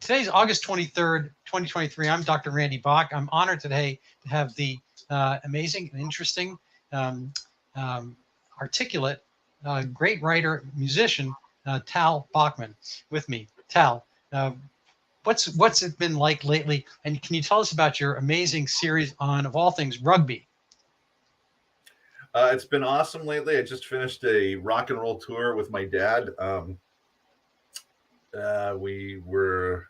Today's August 23rd, 2023. I'm Dr. Randy Bach. I'm honored today to have the amazing and interesting, um, um, articulate, great writer, musician, Tal Bachman with me. Tal, uh, what's it been like lately? And can you tell us about your amazing series on, of all things, rugby? It's been awesome lately. I just finished a rock and roll tour with my dad. We were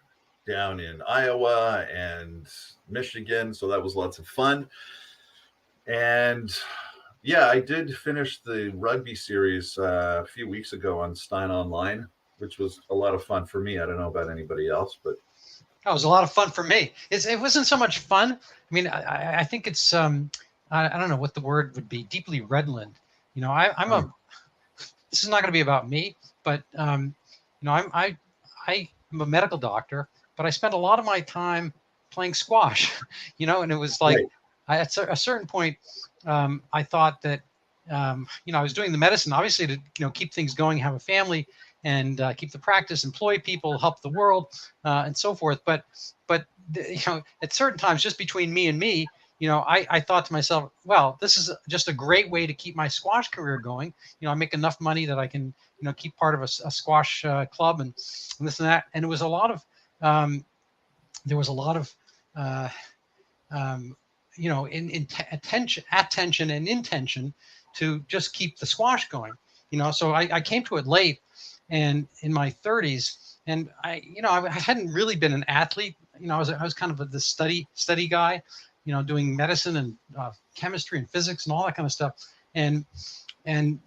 down in Iowa and Michigan, so that was lots of fun. And yeah, I did finish the rugby series a few weeks ago on Stein Online, which was a lot of fun for me. I don't know about anybody else, but That was a lot of fun for me. It wasn't so much fun. I mean, I think it's I don't know what the word would be. Deeply redolent. I'm hmm, a. This is not going to be about me, but I am a medical doctor, but I spent a lot of my time playing squash. And it was like right, at a certain point, I thought that I was doing the medicine obviously to keep things going, have a family, and keep the practice, employ people, help the world, and so forth. But at certain times, just between me and me, I thought to myself, well, this is just a great way to keep my squash career going. I make enough money that I can keep part of a squash club and this and that. And it was a lot of there was a lot of uh, um, attention and intention to just keep the squash going. So I came to it late, and in my 30s, and I hadn't really been an athlete. I was kind of the study guy, doing medicine and chemistry and physics and all that kind of stuff, and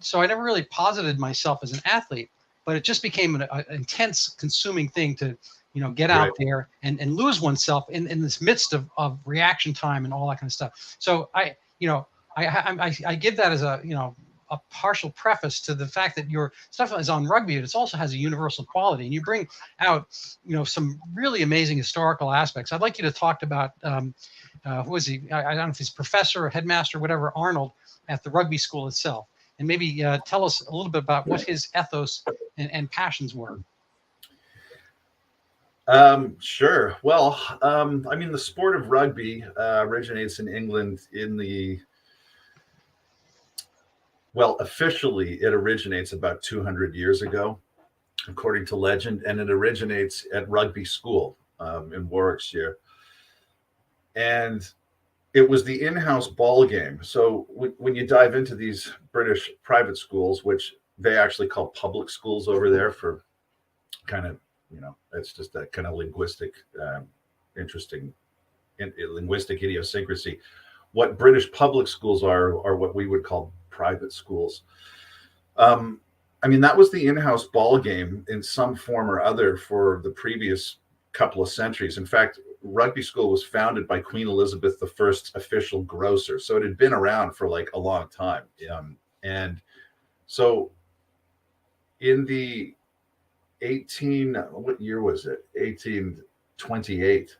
so I never really posited myself as an athlete. But it just became an intense, consuming thing to get right. out there and lose oneself in this midst of reaction time and all that kind of stuff. So I give that as a partial preface to the fact that your stuff is on rugby, but it also has a universal quality, and you bring out some really amazing historical aspects. I'd like you to talk about who is he? I don't know if he's professor or headmaster, whatever, Arnold, at the rugby school itself, and maybe tell us a little bit about what his ethos and passions were. Sure. Well, I mean, the sport of rugby originates in England in the well, officially, it originates about 200 years ago, according to legend, and it originates at rugby school in Warwickshire. And it was the in-house ball game. So when you dive into these British private schools, which they actually call public schools over there for kind of, it's just that kind of linguistic, interesting linguistic idiosyncrasy. What British public schools are what we would call private schools. Um, I mean, that was the in-house ball game in some form or other for the previous couple of centuries. In fact, rugby school was founded by Queen Elizabeth the First's official grocer, so it had been around for like a long time. And so, in the what year was it? 1828.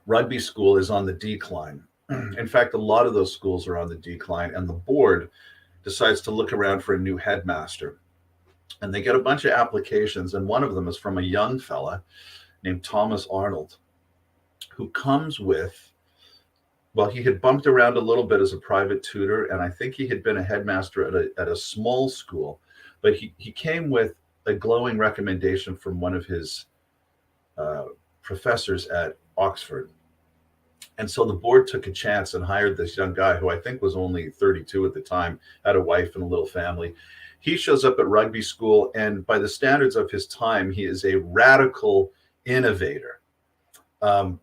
Rugby school is on the decline. In fact, a lot of those schools are on the decline, and the board decides to look around for a new headmaster. And they get a bunch of applications, and one of them is from a young fella named Thomas Arnold, who comes with, well, he had bumped around a little bit as a private tutor, and I think he had been a headmaster at a small school, but he came with a glowing recommendation from one of his uh, professors at Oxford. And so the board took a chance and hired this young guy who I think was only 32 at the time, had a wife and a little family. He shows up at rugby school, and by the standards of his time, he is a radical innovator. Um,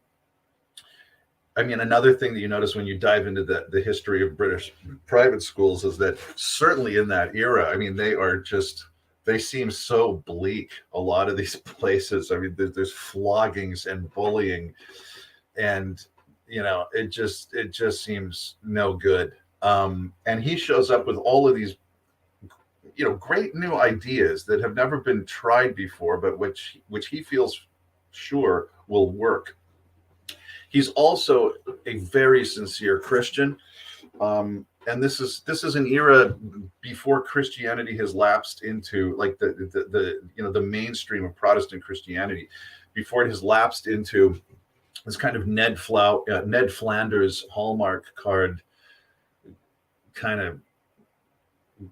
I mean, another thing that you notice when you dive into the history of British private schools is that certainly in that era, I mean, they seem so bleak, a lot of these places. I mean, there's floggings and bullying, and it just seems no good. And he shows up with all of these great new ideas that have never been tried before, but which he feels sure will work. He's also a very sincere Christian. and this is an era before Christianity has lapsed into like the mainstream of Protestant Christianity, before it has lapsed into this kind of Ned Flanders Hallmark card kind of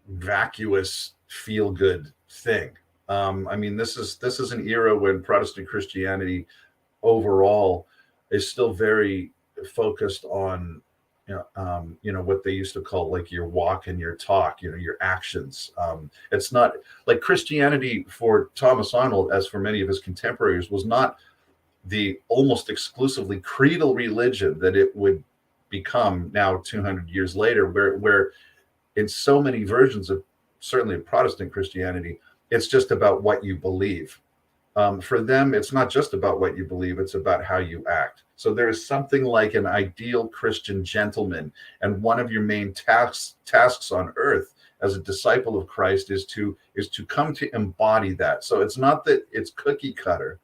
vacuous feel good thing. I mean, this is an era when Protestant Christianity overall is still very focused on what they used to call like your walk and your talk, your actions. It's not like Christianity for Thomas Arnold, as for many of his contemporaries, was not the almost exclusively creedal religion that it would become now 200 years later, where in so many versions of certainly of Protestant Christianity, it's just about what you believe. For them, it's not just about what you believe, it's about how you act. So there is something like an ideal Christian gentleman, and one of your main tasks on earth as a disciple of Christ is to come to embody that. So it's not that it's cookie cutter,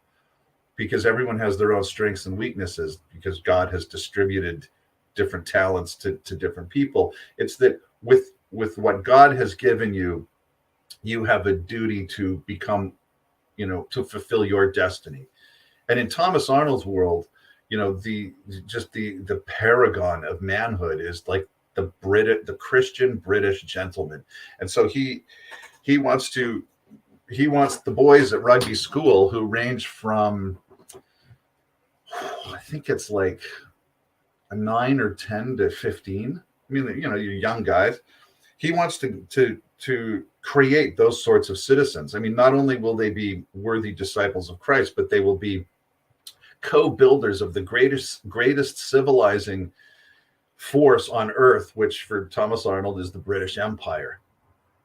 because everyone has their own strengths and weaknesses, because God has distributed different talents to different people. It's that with what God has given you, you have a duty to become, to fulfill your destiny. And in Thomas Arnold's world, the paragon of manhood is like the Christian British gentleman. And so he wants the boys at rugby school, who range from, I think it's like a 9 or 10 to 15. I mean, you're young guys. He wants to create those sorts of citizens. I mean, not only will they be worthy disciples of Christ, but they will be co-builders of the greatest civilizing force on earth, which for Thomas Arnold is the British Empire,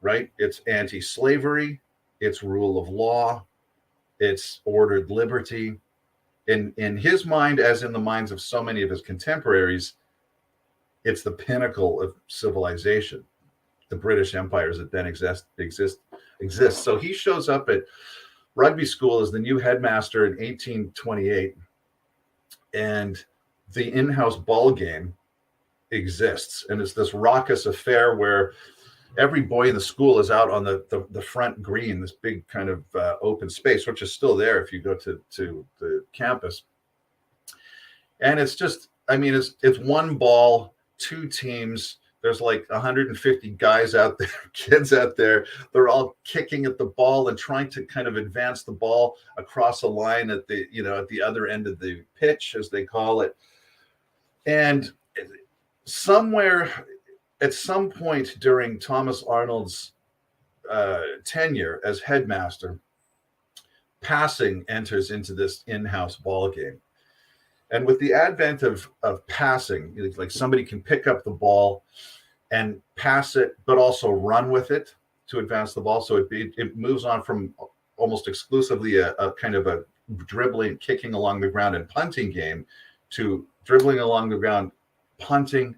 right? It's anti-slavery, it's rule of law, it's ordered liberty. In his mind, as in the minds of so many of his contemporaries, it's the pinnacle of civilization, the British empires that then exist. So he shows up at rugby school as the new headmaster in 1828, and the in-house ball game exists, and it's this raucous affair where every boy in the school is out on the front green, this big kind of open space, which is still there if you go to the campus. And it's just, I mean, it's one ball, two teams. There's like 150 guys out there, kids out there. They're all kicking at the ball and trying to kind of advance the ball across a line at the other end of the pitch, as they call it. And somewhere, at some point during Thomas Arnold's tenure as headmaster, passing enters into this in-house ball game. And with the advent of passing, like somebody can pick up the ball and pass it, but also run with it to advance the ball. So it moves on from almost exclusively a kind of a dribbling, kicking along the ground and punting game to dribbling along the ground, punting,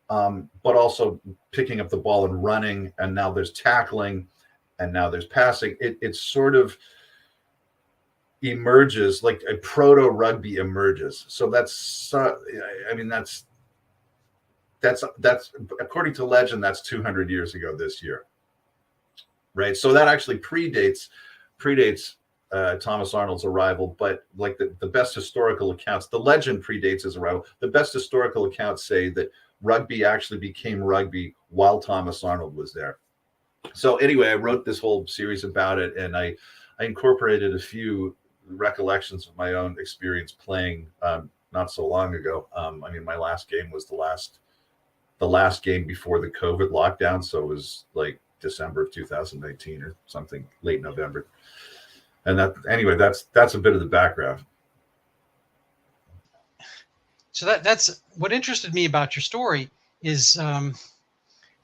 but also picking up the ball and running. And now there's tackling, and now there's passing. It sort of emerges, like a proto rugby emerges. So that's according to legend, that's 200 years ago this year, right? So that actually predates Thomas Arnold's arrival, but like the best historical accounts, the legend predates his arrival. The best historical accounts say that rugby actually became rugby while Thomas Arnold was there. So anyway, I wrote this whole series about it, and I incorporated a few recollections of my own experience playing not so long ago. I mean, my last game was the last game before the COVID lockdown, so it was like December of 2019 or something, late November. And that's a bit of the background. So that's what interested me about your story is kind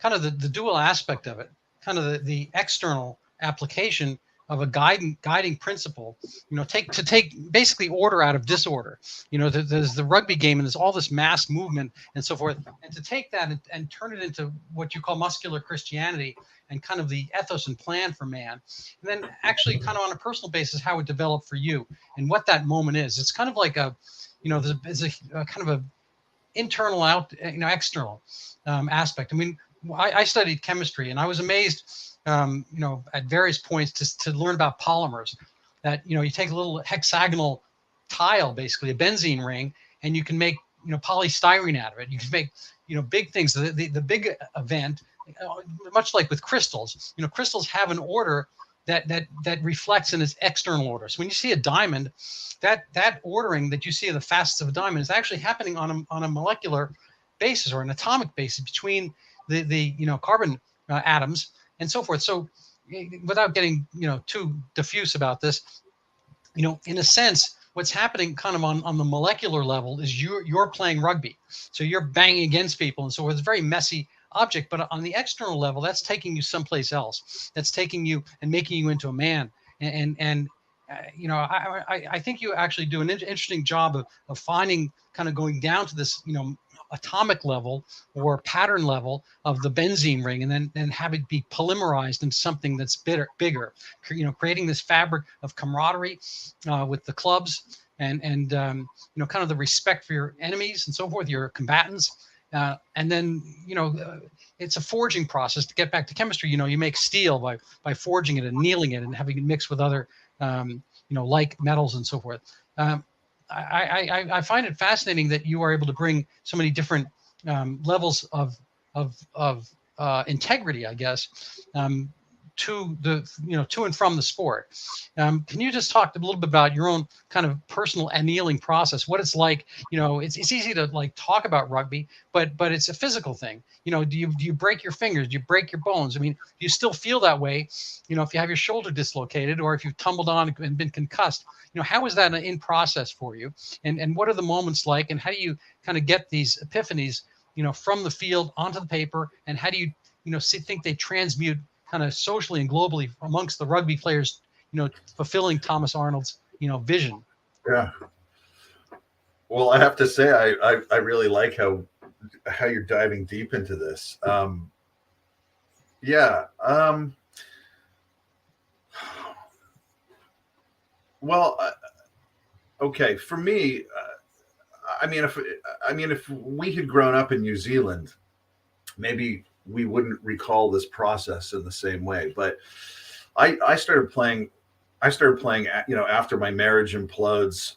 of the dual aspect of it, kind of the external application of a guiding principle, to take basically order out of disorder. There's the rugby game, and there's all this mass movement and so forth, and to take that and turn it into what you call muscular Christianity and kind of the ethos and plan for man, and then actually kind of on a personal basis how it developed for you and what that moment is. It's kind of like there's a kind of a internal out, external aspect. I mean, I studied chemistry, and I was amazed, at various points to learn about polymers. That you take a little hexagonal tile, basically a benzene ring, and you can make polystyrene out of it. You can make big things. The big event, much like with crystals, crystals have an order that reflects in its external order. So when you see a diamond, that ordering that you see of the facets of a diamond is actually happening on a molecular basis or an atomic basis between the carbon atoms and so forth. So without getting too diffuse about this, in a sense, what's happening kind of on the molecular level is you're playing rugby. So you're banging against people. And so it's a very messy object. But on the external level, that's taking you someplace else. That's taking you and making you into a man. I think you actually do an interesting job of finding, kind of going down to this, atomic level or pattern level of the benzene ring, and then have it be polymerized into something that's bigger, creating this fabric of camaraderie with the clubs, and kind of the respect for your enemies and so forth, your combatants. And then, it's a forging process. To get back to chemistry, you make steel by forging it and annealing it and having it mixed with other, like metals and so forth. I find it fascinating that you are able to bring so many different levels of integrity, I guess, to and from the sport. Can you just talk a little bit about your own kind of personal annealing process? What it's like? It's easy to like talk about rugby, but it's a physical thing. Do you break your fingers? Do you break your bones? I mean, do you still feel that way? If you have your shoulder dislocated or if you've tumbled on and been concussed, how is that in process for you? And what are the moments like? And how do you kind of get these epiphanies, from the field onto the paper? And how do you, think they transmute kind of socially and globally amongst the rugby players, fulfilling Thomas Arnold's, vision? Yeah. Well, I have to say, I really like how you're diving deep into this. Yeah. Well, okay. For me, if we had grown up in New Zealand, maybe we wouldn't recall this process in the same way. But I started playing. After my marriage implodes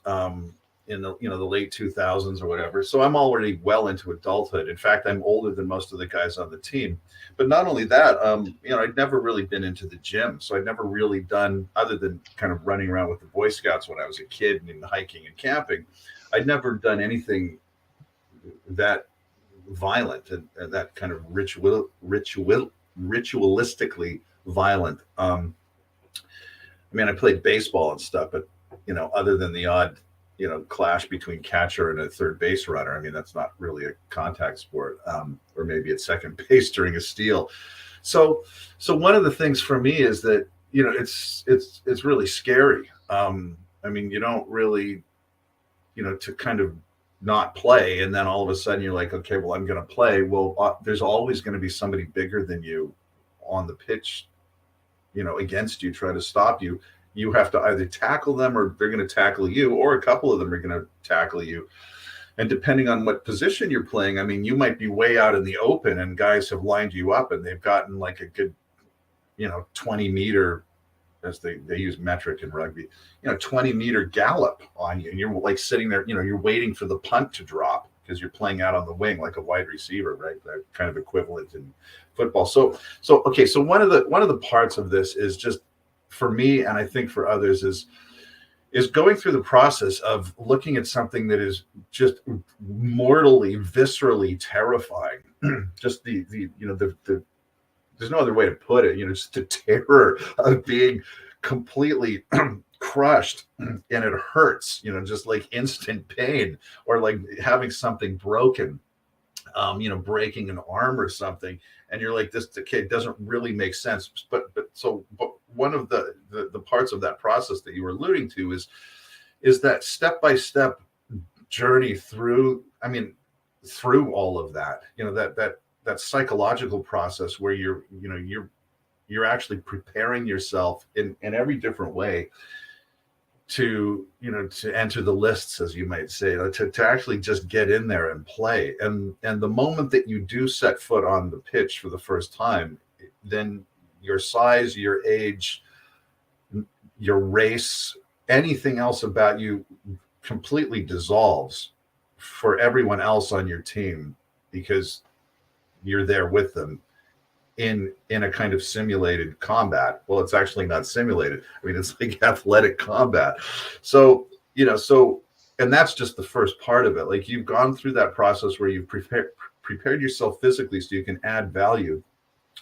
in the late 2000s or whatever. So I'm already well into adulthood. In fact, I'm older than most of the guys on the team. But not only that, I'd never really been into the gym. So I'd never really done, other than kind of running around with the Boy Scouts when I was a kid and hiking and camping, I'd never done anything that violent and that kind of ritualistically violent. I played baseball and stuff, but other than the odd clash between catcher and a third base runner, that's not really a contact sport, or maybe at second base during a steal. So one of the things for me is that it's really scary. You don't really to kind of not play, and then all of a sudden you're like, okay, well, I'm going to play. Well, there's always going to be somebody bigger than you on the pitch, against you, trying to stop you. You have to either tackle them or they're going to tackle you, or a couple of them are going to tackle you. And depending on what position you're playing, you might be way out in the open and guys have lined you up and they've gotten like a good, 20 meter, as they use metric in rugby, 20-meter gallop on you. And you're like sitting there, you're waiting for the punt to drop because you're playing out on the wing like a wide receiver, right? That kind of equivalent in football. So one of the parts of this is just, for me, and I think for others, is going through the process of looking at something that is just mortally, viscerally terrifying. Just the there's no other way to put it, just the terror of being completely crushed, and it hurts, just like instant pain, or like having something broken, breaking an arm or something, and you're like, this kid doesn't really make sense. But one of the parts of that process that you were alluding to is that step-by-step journey through all of that, that psychological process where you're actually preparing yourself in every different way to enter the lists, as you might say, to actually just get in there and play. And the moment that you do set foot on the pitch for the first time, then your size, your age, your race, anything else about you completely dissolves for everyone else on your team, because you're there with them in a kind of simulated combat. Well, it's actually not simulated. I mean, it's like athletic combat. So, and that's just the first part of it. Like, you've gone through that process where you've prepared yourself physically so you can add value,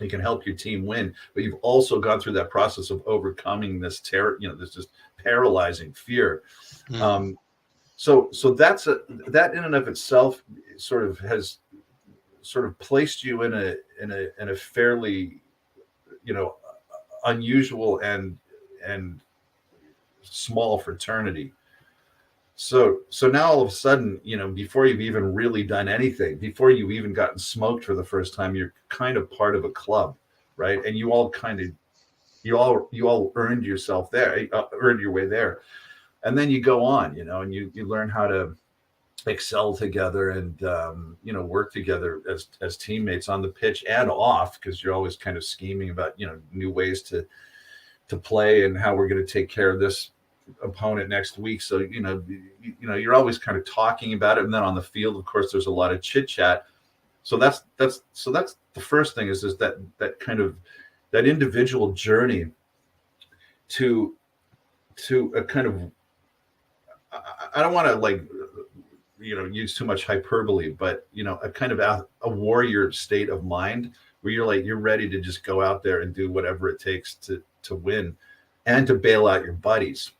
you can help your team win, but you've also gone through that process of overcoming this terror, this just paralyzing fear. So that in and of itself has placed you in a fairly, unusual and small fraternity. So now all of a sudden, before you've even really done anything, before you've even gotten smoked for the first time, you're kind of part of a club, right? And you all earned yourself there, earned your way there. And then you go on, and you learn how to excel together and, work together as teammates on the pitch and off, because you're always kind of scheming about, new ways to play and how we're going to take care of this opponent next week. So, you're always kind of talking about it. And then on the field, of course, there's a lot of chit chat. So that's the first thing is that kind of that individual journey to a kind of, I don't want to use too much hyperbole, but a kind of a warrior state of mind where you're ready to just go out there and do whatever it takes to win and to bail out your buddies,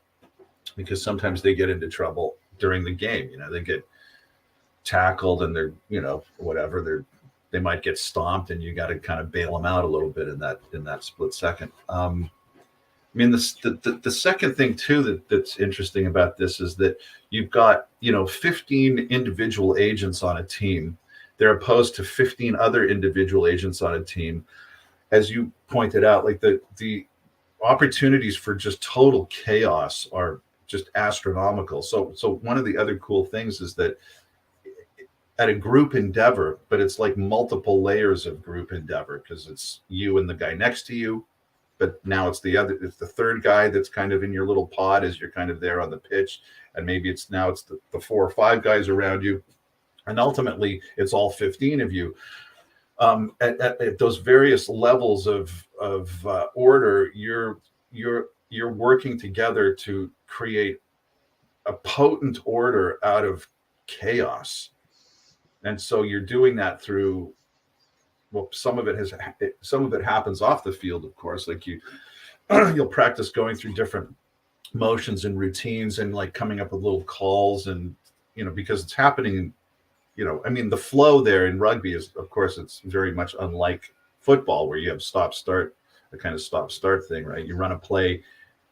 because sometimes they get into trouble during the game. They get tackled and they're, whatever, they might get stomped, and you got to kind of bail them out a little bit in that split second. I mean, the second thing too that's interesting about this is that you've got 15 individual agents on a team. They're opposed to 15 other individual agents on a team. As you pointed out, like the opportunities for just total chaos are just astronomical. So one of the other cool things is that at a group endeavor, but it's like multiple layers of group endeavor, because it's you and the guy next to you. But now it's the third guy that's kind of in your little pod as you're kind of there on the pitch. And maybe it's the 4 or 5 guys around you. And ultimately it's all 15 of you. At those various levels of order, you're working together to create a potent order out of chaos. And so you're doing that through, well, some of it happens off the field, of course. Like you'll practice going through different motions and routines and like coming up with little calls, and because it's happening. I mean, the flow there in rugby is, of course, it's very much unlike football, where you have stop-start, a kind of stop-start thing, right? You run a play,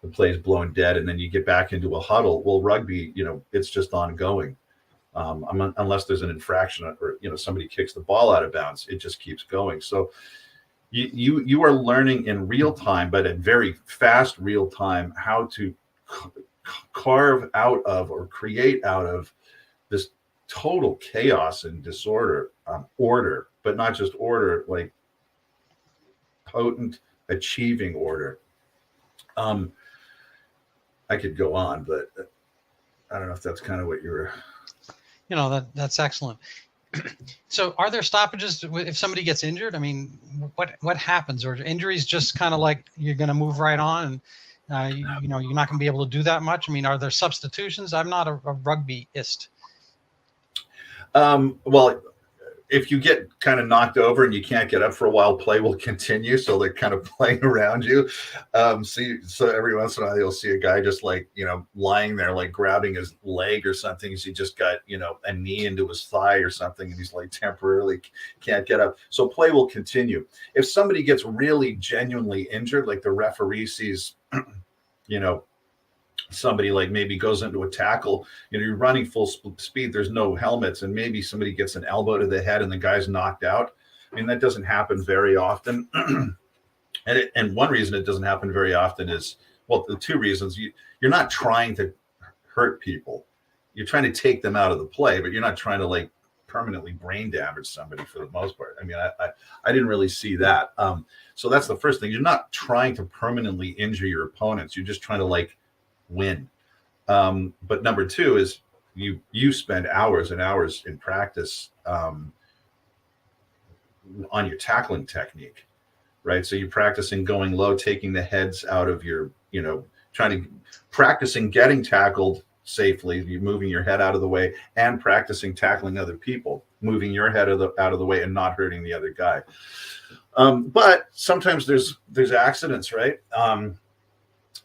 the play is blown dead, and then you get back into a huddle. Well, rugby, it's just ongoing. Unless there's an infraction or somebody kicks the ball out of bounds, it just keeps going. So you are learning in real time, but at very fast real time, how to carve out of or create out of this total chaos and disorder, order, but not just order, like potent achieving order. I could go on, but I don't know if that's kind of what you were. That's excellent. So are there stoppages if somebody gets injured? I mean, what happens? Or injuries just kind of like you're going to move right on, and you're not going to be able to do that much? I mean, are there substitutions? I'm not a rugbyist. Well, if you get kind of knocked over and you can't get up for a while, play will continue. So they're kind of playing around you. So every once in a while you'll see a guy just like, lying there, like grabbing his leg or something. He just got, a knee into his thigh or something, and he's like temporarily can't get up. So play will continue. If somebody gets really genuinely injured, like the referee sees, somebody like maybe goes into a tackle, you're running full speed, there's no helmets, and maybe somebody gets an elbow to the head and the guy's knocked out. I mean, that doesn't happen very often. And one reason it doesn't happen very often is well, the two reasons. You're not trying to hurt people. You're trying to take them out of the play, but you're not trying to like permanently brain damage somebody for the most part. I mean, I didn't really see that. So that's the first thing. You're not trying to permanently injure your opponents. You're just trying to like win. But number two is you spend hours and hours in practice on your tackling technique, right? So you're practicing going low, taking the heads out of your, trying to practicing getting tackled safely, you're moving your head out of the way, and practicing tackling other people, moving your head out of the way and not hurting the other guy. But sometimes there's accidents, right?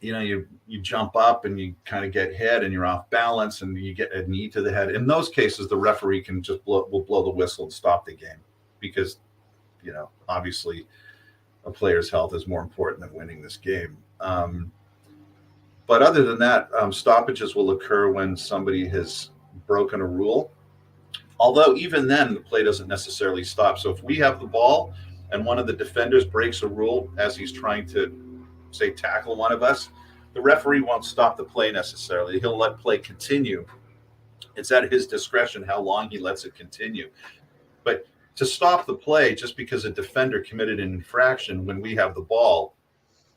You jump up and you kind of get hit and you're off balance and you get a knee to the head. In those cases, the referee can just will blow the whistle and stop the game because, obviously a player's health is more important than winning this game. But other than that, stoppages will occur when somebody has broken a rule. Although even then, the play doesn't necessarily stop. So if we have the ball and one of the defenders breaks a rule as he's trying to, say, tackle one of us, the referee won't stop the play necessarily. He'll let play continue. It's at his discretion how long he lets it continue. But to stop the play just because a defender committed an infraction when we have the ball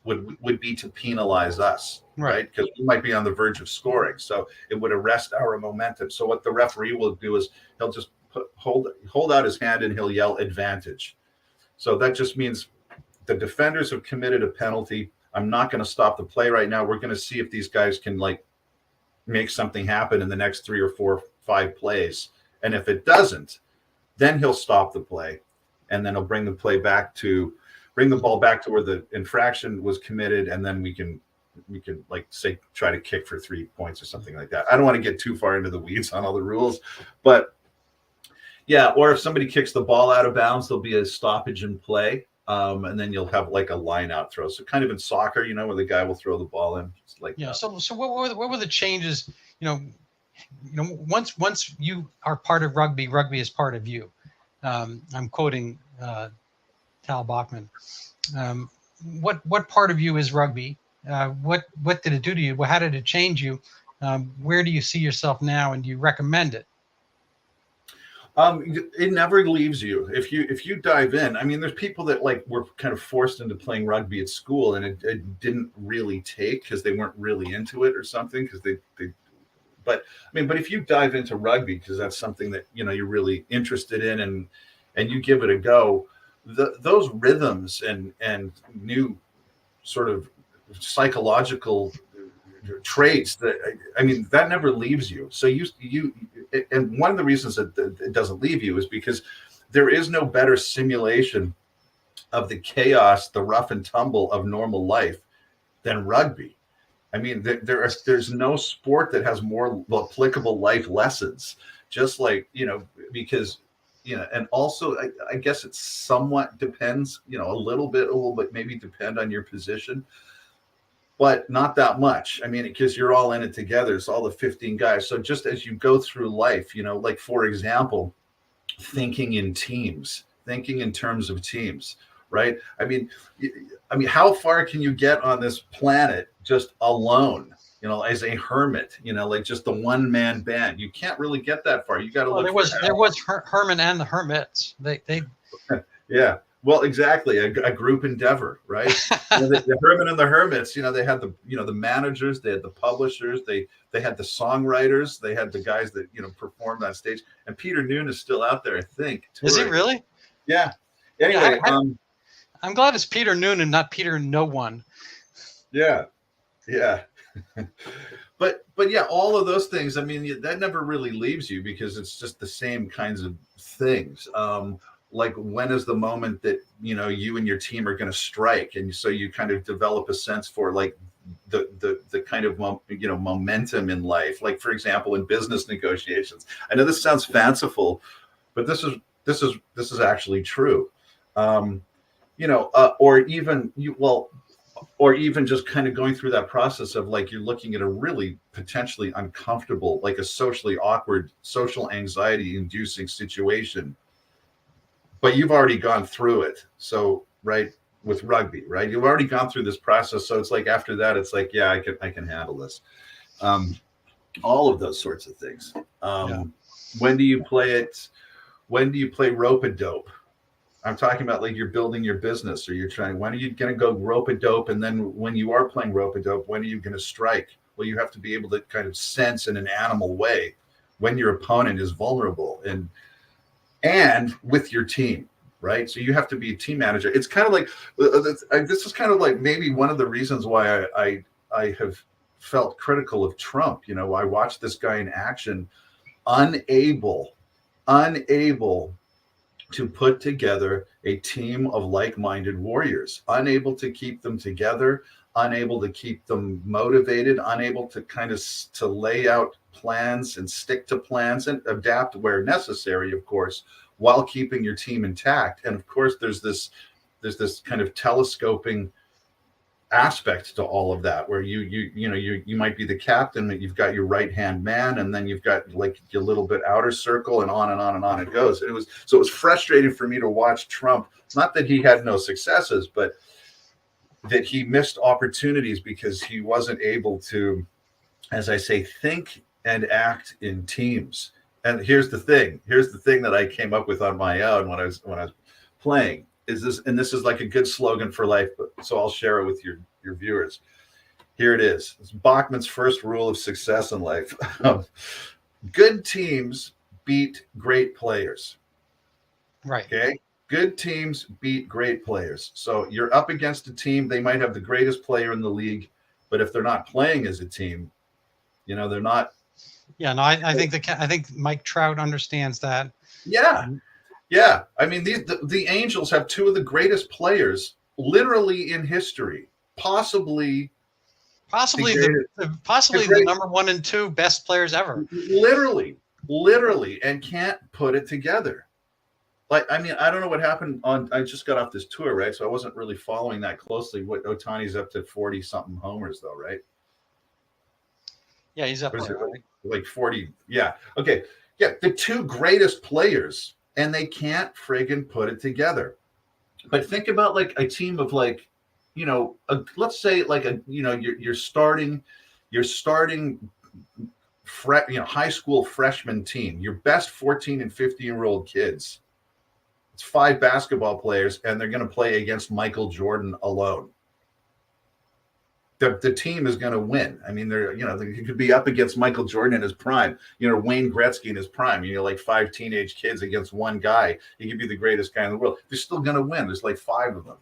would be to penalize us, right? Because we might be on the verge of scoring. So it would arrest our momentum. So what the referee will do is he'll just hold out his hand and he'll yell advantage. So that just means the defenders have committed a penalty. I'm not going to stop the play right now. We're going to see if these guys can like make something happen in the next 3 or 4 or 5 plays. And if it doesn't, then he'll stop the play. And then he'll bring the ball back to where the infraction was committed, and then we can like say try to kick for 3 points or something like that. I don't want to get too far into the weeds on all the rules, but yeah. Or if somebody kicks the ball out of bounds, there'll be a stoppage in play, and then you'll have like a line out throw. So kind of in soccer, where the guy will throw the ball in. It's like So what were the changes? Once you are part of rugby, rugby is part of you. I'm quoting Tal Bachman. What part of you is rugby? What did it do to you? How did it change you? Where do you see yourself now, and do you recommend it? It never leaves you if you dive in. I mean, there's people that like were kind of forced into playing rugby at school, and it didn't really take because they weren't really into it or something. Because but if you dive into rugby because that's something that you're really interested in, and you give it a go. Those rhythms and new sort of psychological traits that never leaves you. So and one of the reasons that it doesn't leave you is because there is no better simulation of the chaos, the rough and tumble of normal life than rugby. I mean, there's no sport that has more applicable life lessons, just like, because and also I guess it somewhat depends, a little bit maybe depend on your position, but not that much. I mean, because you're all in it together. It's all the 15 guys. So just as you go through life, like for example, thinking in terms of teams, right? I mean, how far can you get on this planet just alone? As a hermit, like just the one man band. You can't really get that far. You got to look. There was Herman and the Hermits. They yeah. Well, exactly. A group endeavor, right? The Herman and the Hermits. They had the managers, they had the publishers, they had the songwriters, they had the guys that performed on stage. And Peter Noone is still out there, I think. Touring. Is he really? Yeah. Anyway, I'm glad it's Peter Noone and not Peter No One. Yeah. Yeah. but yeah, all of those things, that never really leaves you because it's just the same kinds of things. Like when is the moment that you and your team are going to strike, and so you kind of develop a sense for like the kind of momentum in life. Like for example, in business negotiations, I know this sounds fanciful, but this is actually true. Or even just kind of going through that process of like you're looking at a really potentially uncomfortable, like a socially awkward, social anxiety inducing situation, but you've already gone through it. So, right, with rugby, right? You've already gone through this process, so it's like after that, it's like, yeah, I can handle this. All of those sorts of things. Yeah. When do you play it? When do you play rope a dope? I'm talking about like you're building your business or you're trying. When are you going to go rope a dope? And then when you are playing rope a dope, when are you going to strike? Well, you have to be able to kind of sense in an animal way when your opponent is vulnerable and with your team, right? So you have to be a team manager. It's kind of like this is kind of like maybe one of the reasons why I have felt critical of Trump. You know, I watched this guy in action, unable to put together a team of like-minded warriors, unable to keep them together, unable to keep them motivated, unable to kind of to lay out plans and stick to plans and adapt where necessary, of course, while keeping your team intact. And of course, there's this kind of telescoping aspect to all of that, where you might be the captain, but you've got your right hand man, and then you've got like your little bit outer circle, and on and on and on it goes. And it was frustrating for me to watch Trump. Not that he had no successes, but that he missed opportunities because he wasn't able to, as I say, think and act in teams. And here's the thing that I came up with on my own when I was playing. Is this, and this is like a good slogan for life, but so I'll share it with your viewers. Here it is. It's Bachman's first rule of success in life. Good teams beat great players. Right. Okay. Good teams beat great players. So you're up against a team. They might have the greatest player in the league, but if they're not playing as a team, they're not. Yeah. No, I think Mike Trout understands that. Yeah. Yeah, I mean, the Angels have two of the greatest players literally in history, possibly the number 1 and 2 best players ever. Literally, and can't put it together. Like, I mean, I don't know what happened I just got off this tour, right? So I wasn't really following that closely. What Ohtani's up to 40 something homers though, right? Yeah, he's up there, right? Like 40. Yeah. Okay. Yeah, the two greatest players, and they can't friggin' put it together. But think about like a team of like, let's say like you're starting high school freshman team, your best 14 and 15-year-old kids. It's 5 basketball players, and they're going to play against Michael Jordan alone. The team is going to win. I mean, they could be up against Michael Jordan in his prime, Wayne Gretzky in his prime, like 5 teenage kids against one guy. He could be the greatest guy in the world. They're still going to win. There's like 5 of them.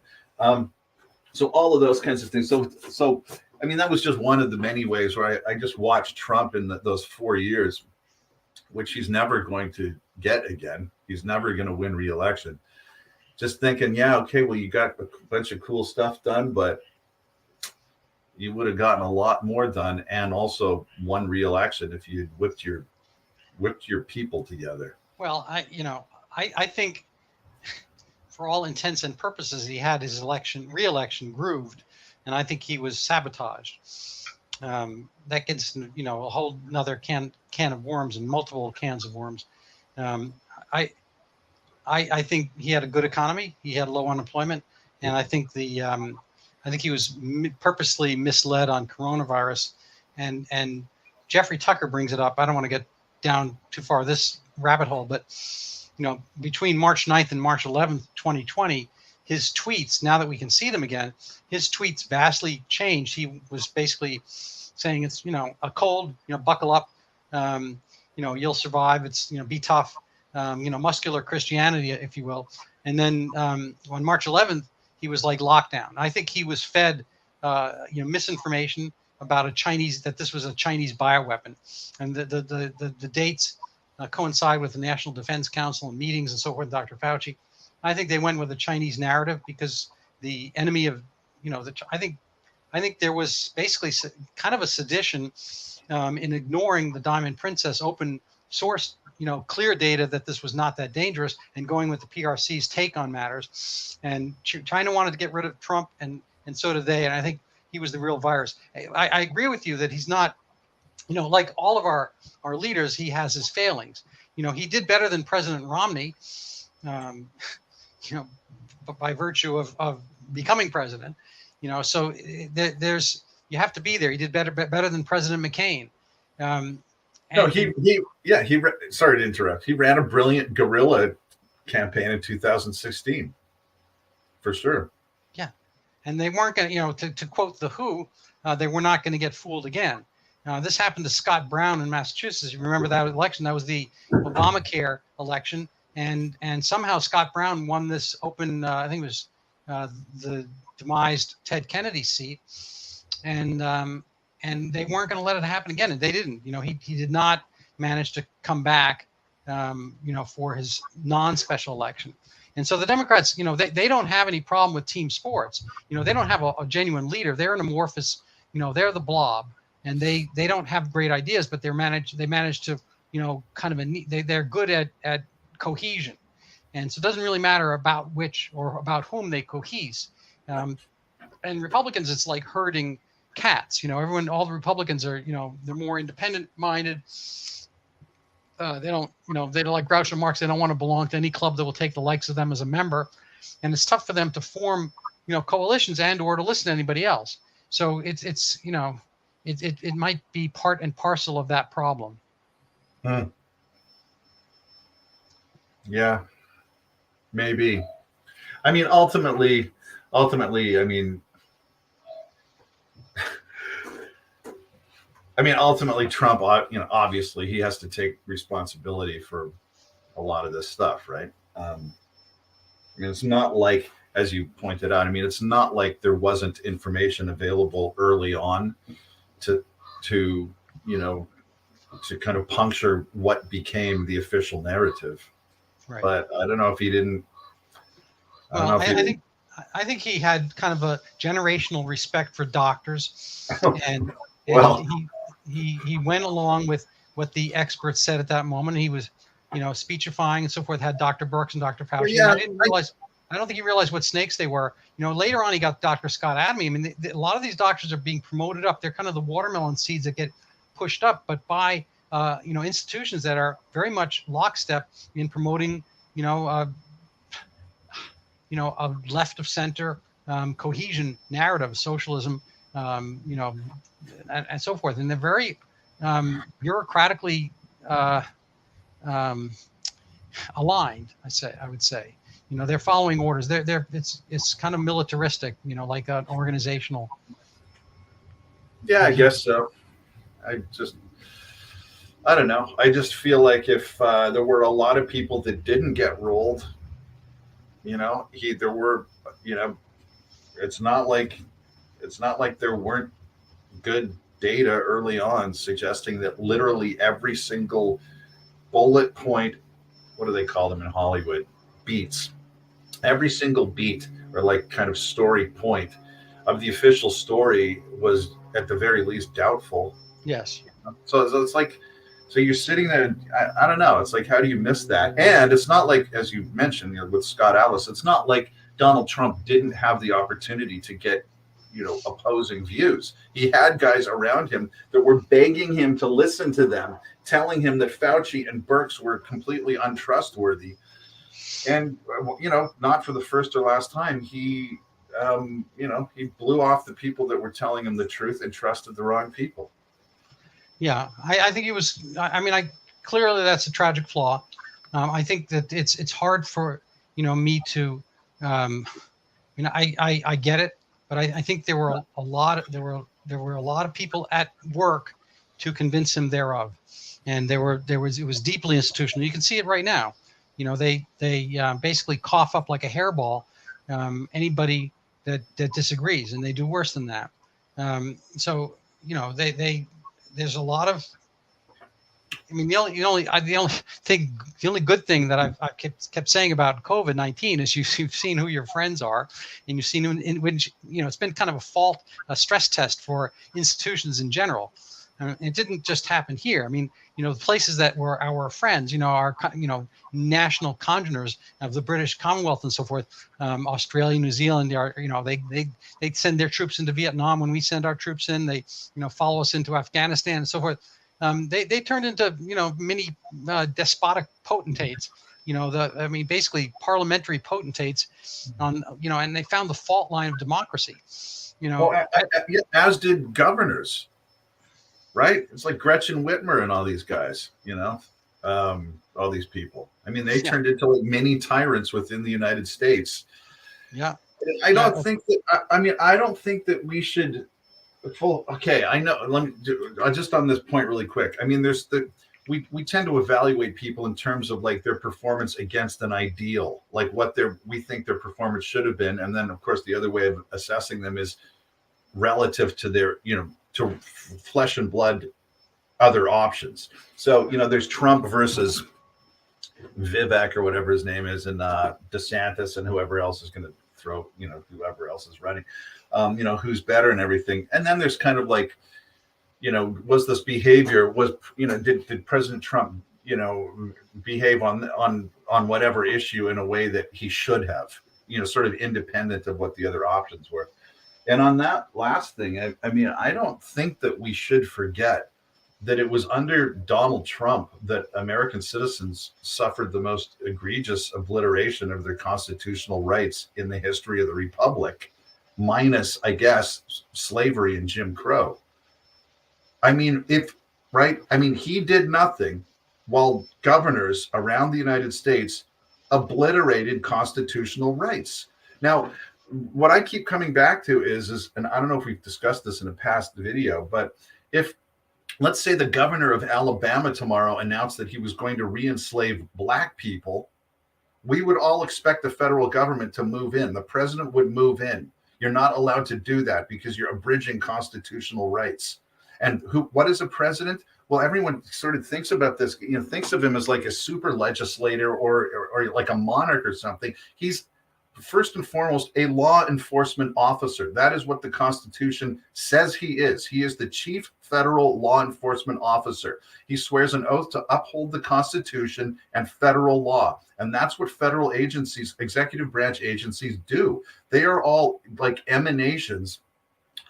So all of those kinds of things. So, I mean, that was just one of the many ways where I just watched Trump in those 4 years, which he's never going to get again. He's never going to win re-election. Just thinking, yeah, okay, well, you got a bunch of cool stuff done, but you would have gotten a lot more done and also won re-election if you had whipped your people together. Well, I think for all intents and purposes, he had his re-election grooved, and I think he was sabotaged. That gets a whole another can of worms and multiple cans of worms. I think he had a good economy. He had low unemployment, and I think he was purposely misled on coronavirus, and Jeffrey Tucker brings it up. I don't want to get down too far this rabbit hole, but between March 9th and March 11th, 2020, his tweets, now that we can see them again, his tweets vastly changed. He was basically saying it's a cold, buckle up, you'll survive. It's be tough, muscular Christianity, if you will. And then on March 11th, he was like lockdown. I think he was fed, misinformation about that this was a Chinese bioweapon, and the dates coincide with the National Defense Council and meetings and so forth. Dr. Fauci, I think they went with the Chinese narrative because the enemy of, I think there was basically kind of a sedition in ignoring the Diamond Princess open source, clear data that this was not that dangerous, and going with the PRC's take on matters. And China wanted to get rid of Trump, and so did they. And I think he was the real virus. I agree with you that he's not, like all of our leaders, he has his failings. He did better than President Romney, by virtue of becoming president. So there's you have to be there. He did better than President McCain. No, sorry to interrupt. He ran a brilliant guerrilla campaign in 2016, for sure. Yeah, and they weren't going to quote The Who, they were not going to get fooled again. This happened to Scott Brown in Massachusetts. You remember that election? That was the Obamacare election, and somehow Scott Brown won this open. I think it was the demised Ted Kennedy seat, and they weren't going to let it happen again, and they didn't. He did not manage to come back, for his non-special election. And so the Democrats, they don't have any problem with team sports. They don't have a genuine leader. They're an amorphous, they're the blob, and they don't have great ideas, but they manage to, they're good at cohesion. And so it doesn't really matter about which or about whom they cohese. And Republicans, it's like herding cats. All the Republicans are, they're more independent minded. They don't like Groucho Marx. They don't want to belong to any club that will take the likes of them as a member. And it's tough for them to form, coalitions or to listen to anybody else. So it might be part and parcel of that problem. Yeah, maybe. I mean, ultimately, Trump, obviously he has to take responsibility for a lot of this stuff, right? It's not like, as you pointed out, it's not like there wasn't information available early on to kind of puncture what became the official narrative. Right. But I don't know if he didn't. I think he had kind of a generational respect for doctors, and he went along with what the experts said at that moment. He was, speechifying and so forth. Had Dr. Birx and Dr. Fauci. Yeah, I don't think he realized what snakes they were. Later on, he got Dr. Scott Adamy. A lot of these doctors are being promoted up. They're kind of the watermelon seeds that get pushed up, but by institutions that are very much lockstep in promoting, a left of center cohesion narrative, socialism, and so forth. And they're very bureaucratically aligned. I would say, they're following orders. It's kind of militaristic, like an organizational. Yeah, I guess so. I don't know. I just feel like if there were a lot of people that didn't get rolled, it's not like there weren't good data early on suggesting that literally every single bullet point, what do they call them in Hollywood? Beats. Every single beat or like kind of story point of the official story was at the very least doubtful. Yes. So it's like, so you're sitting there, I don't know. It's like, how do you miss that? And it's not like, as you mentioned with Scott Alice, it's not like Donald Trump didn't have the opportunity to get, opposing views. He had guys around him that were begging him to listen to them, telling him that Fauci and Birx were completely untrustworthy. And, not for the first or last time, he blew off the people that were telling him the truth and trusted the wrong people. Yeah, I think he was. Clearly that's a tragic flaw. I think that it's hard for me to. I get it, but I think there were a lot of people at work to convince him thereof, and it was deeply institutional. You can see it right now. They basically cough up like a hairball anybody that disagrees, and they do worse than that. There's a lot of. The only good thing that I've kept saying about COVID-19 is you've seen who your friends are, and you've seen in which it's been kind of a stress test for institutions in general. It didn't just happen here. The places that were our friends, our national congeners of the British Commonwealth and so forth, Australia, New Zealand, they send their troops into Vietnam when we send our troops in. They follow us into Afghanistan and so forth. They turned into mini despotic potentates basically parliamentary potentates on, and they found the fault line of democracy. Well, yeah, as did governors, right? It's like Gretchen Whitmer and all these guys, all these people. I mean, they Yeah, turned into like mini tyrants within the United States. yeah, I yeah, don't think that. I don't think that we should. Okay, I know. Let me do just on this point really quick. I mean, we tend to evaluate people in terms of like their performance against an ideal, like what we think their performance should have been, and then of course the other way of assessing them is relative to their to flesh and blood other options. So there's Trump versus Vivek or whatever his name is, and DeSantis and whoever else is going to throw, whoever else is running, who's better and everything. And then there's kind of like, was this behavior did President Trump, behave on whatever issue in a way that he should have, sort of independent of what the other options were. And on that last thing, I don't think that we should forget that it was under Donald Trump that American citizens suffered the most egregious obliteration of their constitutional rights in the history of the Republic, minus, I guess, slavery and Jim Crow. I mean, he did nothing while governors around the United States obliterated constitutional rights. Now, what I keep coming back to is, and I don't know if we've discussed this in a past video, but if, let's say, the governor of Alabama tomorrow announced that he was going to re-enslave Black people, we would all expect the federal government to move in. The president would move in. You're not allowed to do that because you're abridging constitutional rights. And what is a president? Well, everyone sort of thinks about this, thinks of him as like a super legislator or like a monarch or something. He's first and foremost a law enforcement officer. That is what the Constitution says he is. He is the chief federal law enforcement officer. He swears an oath to uphold the Constitution and federal law. And that's what federal agencies, executive branch agencies, do. They are all like emanations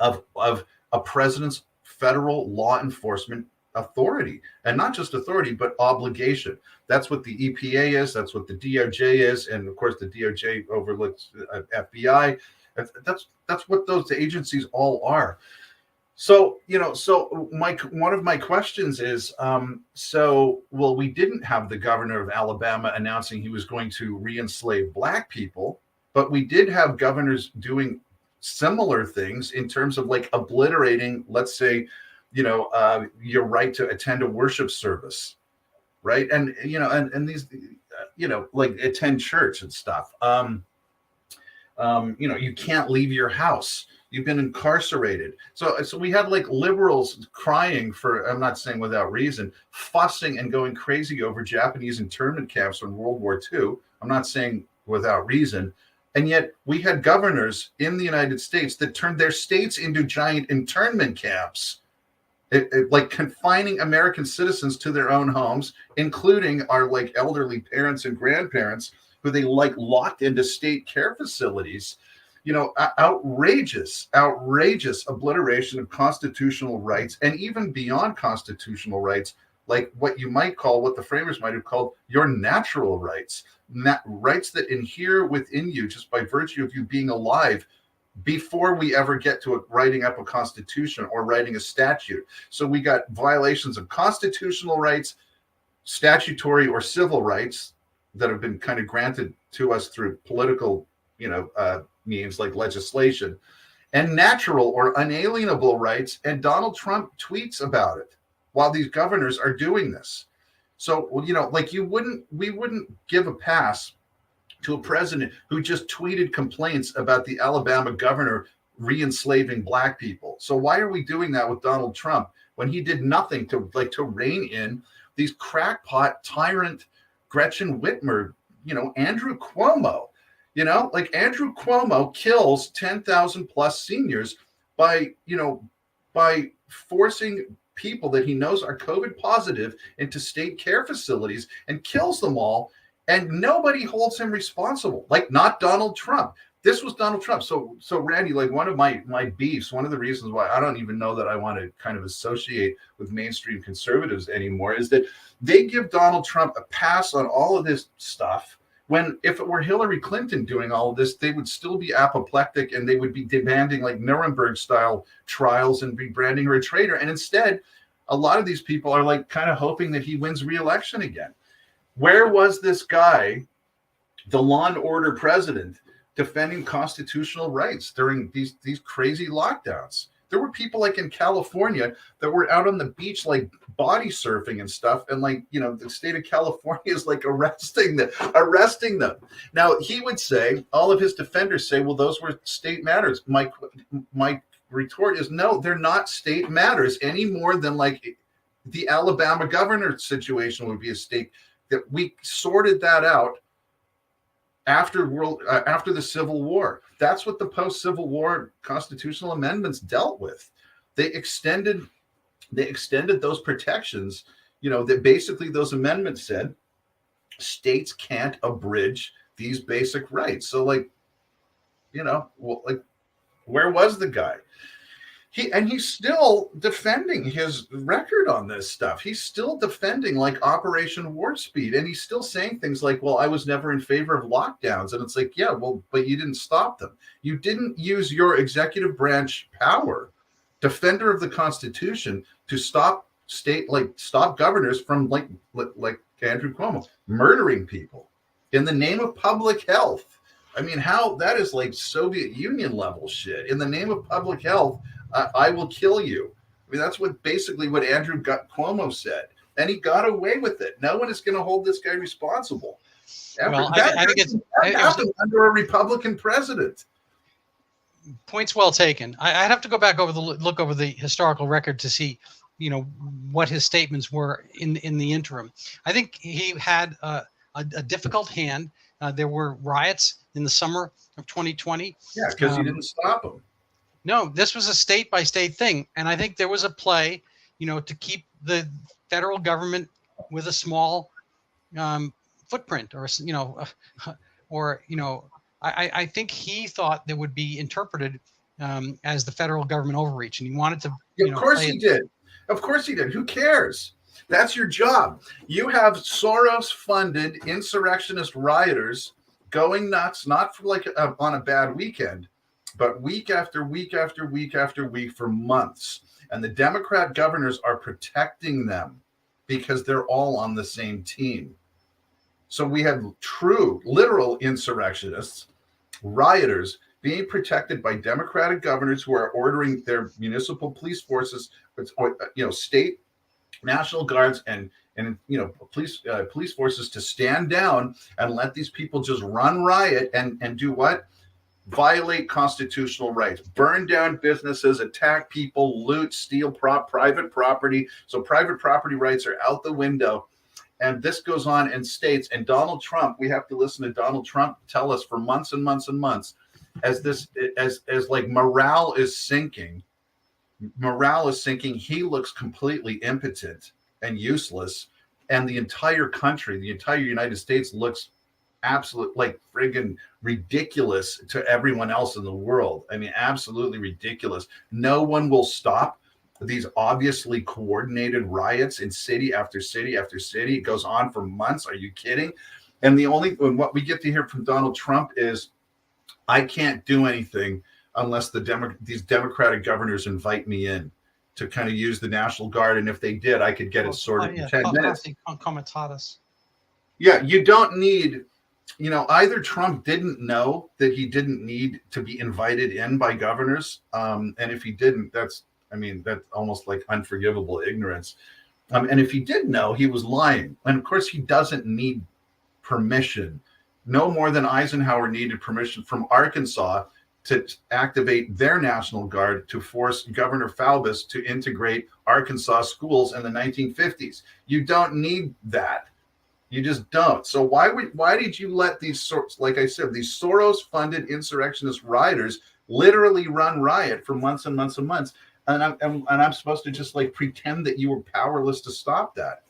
of a president's federal law enforcement authority, and not just authority, but obligation. That's what the EPA is. That's what the DOJ is. And of course, the DOJ overlooks FBI. That's what those agencies all are. So, one of my questions is, we didn't have the governor of Alabama announcing he was going to re-enslave Black people, but we did have governors doing similar things in terms of like obliterating, let's say, your right to attend a worship service, right? And and these, like attend church and stuff. You can't leave your house. You've been incarcerated. So we had like liberals crying for, I'm not saying without reason, fussing and going crazy over Japanese internment camps from World War II. I'm not saying without reason. And yet we had governors in the United States that turned their states into giant internment camps, like confining American citizens to their own homes, including our like elderly parents and grandparents who they like locked into state care facilities. Outrageous obliteration of constitutional rights, and even beyond constitutional rights, like what the framers might have called your natural rights, rights that inhere within you just by virtue of you being alive before we ever get to writing up a constitution or writing a statute. So we got violations of constitutional rights, statutory or civil rights that have been kind of granted to us through political, means like legislation, and natural or unalienable rights. And Donald Trump tweets about it while these governors are doing this. So, like we wouldn't give a pass to a president who just tweeted complaints about the Alabama governor re-enslaving Black people. So why are we doing that with Donald Trump when he did nothing to rein in these crackpot tyrant Gretchen Whitmer, Andrew Cuomo? Andrew Cuomo kills 10,000 plus seniors by forcing people that he knows are COVID positive into state care facilities and kills them all. And nobody holds him responsible, like not Donald Trump. This was Donald Trump. So Randy, like one of my beefs, one of the reasons why I don't even know that I want to kind of associate with mainstream conservatives anymore is that they give Donald Trump a pass on all of this stuff. When if it were Hillary Clinton doing all of this, they would still be apoplectic and they would be demanding like Nuremberg style trials and be branding her a traitor. And instead, a lot of these people are like kind of hoping that he wins re-election again. Where was this guy, the law and order president, defending constitutional rights during these crazy lockdowns? There were people like in California that were out on the beach like body surfing and stuff, and like, you know, the state of California is like arresting them. Now he would say, all of his defenders say, well, those were state matters. My retort is no, they're not state matters any more than like the Alabama governor situation would be a state. That we sorted that out after the Civil War. That's what the post-Civil War constitutional amendments dealt with. They extended those protections. You know, that basically those amendments said states can't abridge these basic rights. So, like, you know, well, like, where was the guy? He's still defending his record on this stuff. He's still defending like Operation Warp Speed, and he's still saying things like, well, I was never in favor of lockdowns. And it's like, yeah, well, but you didn't stop them. You didn't use your executive branch power, defender of the Constitution, to stop governors from like Andrew Cuomo murdering people in the name of public health. I mean, how that is like Soviet Union level shit. In the name of public health, I will kill you. I mean, that's basically what Andrew Cuomo said, and he got away with it. No one is going to hold this guy responsible. Well, I think it's happened under a Republican president. Points well taken. I'd have to go back look over the historical record to see, you know, what his statements were in the interim. I think he had a difficult hand. There were riots in the summer of 2020. Yeah, because he didn't stop them. No, this was a state by state thing. And I think there was a play, you know, to keep the federal government with a small footprint or, you know, I think he thought that would be interpreted as the federal government overreach. And he wanted to, Of course he did. Of course he did. Who cares? That's your job. You have Soros-funded insurrectionist rioters going nuts, not for like on a bad weekend, but week after week after week after week for months. And the Democrat governors are protecting them because they're all on the same team. So we have true, literal insurrectionists, rioters being protected by Democratic governors who are ordering their municipal police forces, state National Guards and police forces to stand down and let these people just run riot and do what? Violate constitutional rights, burn down businesses, attack people, loot, steal private property. So private property rights are out the window. And this goes on in states. And Donald Trump, we have to listen to Donald Trump tell us for months and months and months, as morale is sinking. He looks completely impotent and useless. And the entire country, the entire United States looks absolute, like friggin' ridiculous to everyone else in the world. I mean, absolutely ridiculous. No one will stop these obviously coordinated riots in city after city after city. It goes on for months. Are you kidding? And what we get to hear from Donald Trump is, I can't do anything unless these Democratic governors invite me in to kind of use the National Guard. And if they did, I could get it sorted in 10 minutes. Yeah, you don't need, either Trump didn't know that he didn't need to be invited in by governors. And if he didn't, that's almost like unforgivable ignorance. And if he did know, he was lying. And of course, he doesn't need permission, no more than Eisenhower needed permission from Arkansas to activate their National Guard to force Governor Faubus to integrate Arkansas schools in the 1950s. You don't need that. You just don't. So why did you let these like I said, these Soros-funded insurrectionist rioters literally run riot for months and months and months? And I'm supposed to just like pretend that you were powerless to stop that?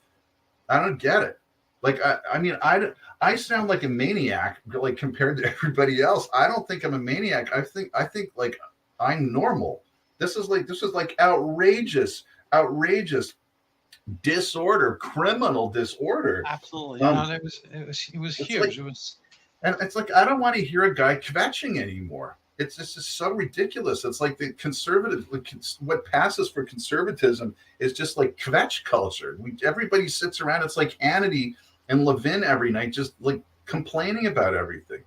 I don't get it. Like, I mean, I sound like a maniac, like compared to everybody else. I don't think I'm a maniac. I think like I'm normal. This is like outrageous disorder, criminal disorder. Absolutely. No, Um, it was it's like, huge. It was. and it's like I don't want to hear a guy kvetching anymore. It's just so ridiculous. It's like the conservative, what passes for conservatism is just like kvetch culture. Everybody sits around. It's like Hannity and Levin every night, just like complaining about everything.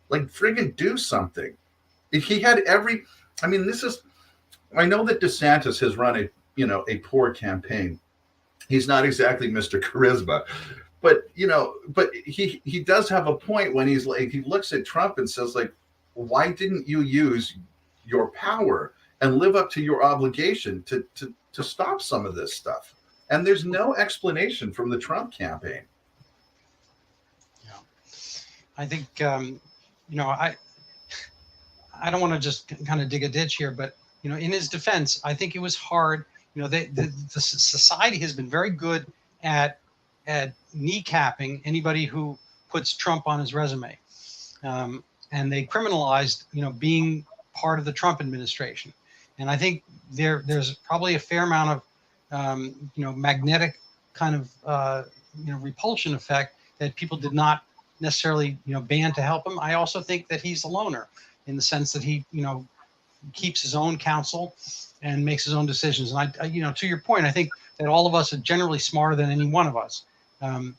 Like friggin' do something. If he had every, I mean, this is. I know that DeSantis has run a poor campaign. He's not exactly Mr. Charisma, but he does have a point when he's like he looks at Trump and says like, why didn't you use your power and live up to your obligation to stop some of this stuff? And there's no explanation from the Trump campaign. Yeah. I think I don't want to just kind of dig a ditch here, but in his defense, I think it was hard. The society has been very good at kneecapping anybody who puts Trump on his resume, and they criminalized being part of the Trump administration. And I think there's probably a fair amount of magnetic kind of repulsion effect that people did not necessarily band to help him. I also think that he's a loner in the sense that he keeps his own counsel and makes his own decisions. And I to your point, I think that all of us are generally smarter than any one of us. And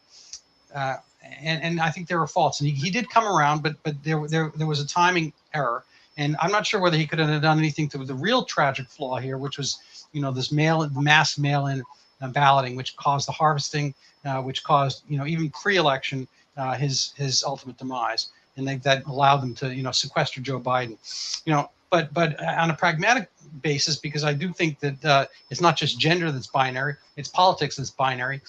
I think there were faults, and he did come around, but there was a timing error, and I'm not sure whether he could have done anything to the real tragic flaw here, which was this mass mail-in balloting, which caused the harvesting, which caused even pre-election his ultimate demise, and that allowed them to sequester Joe Biden. But on a pragmatic basis, because I do think that it's not just gender that's binary, it's politics that's binary.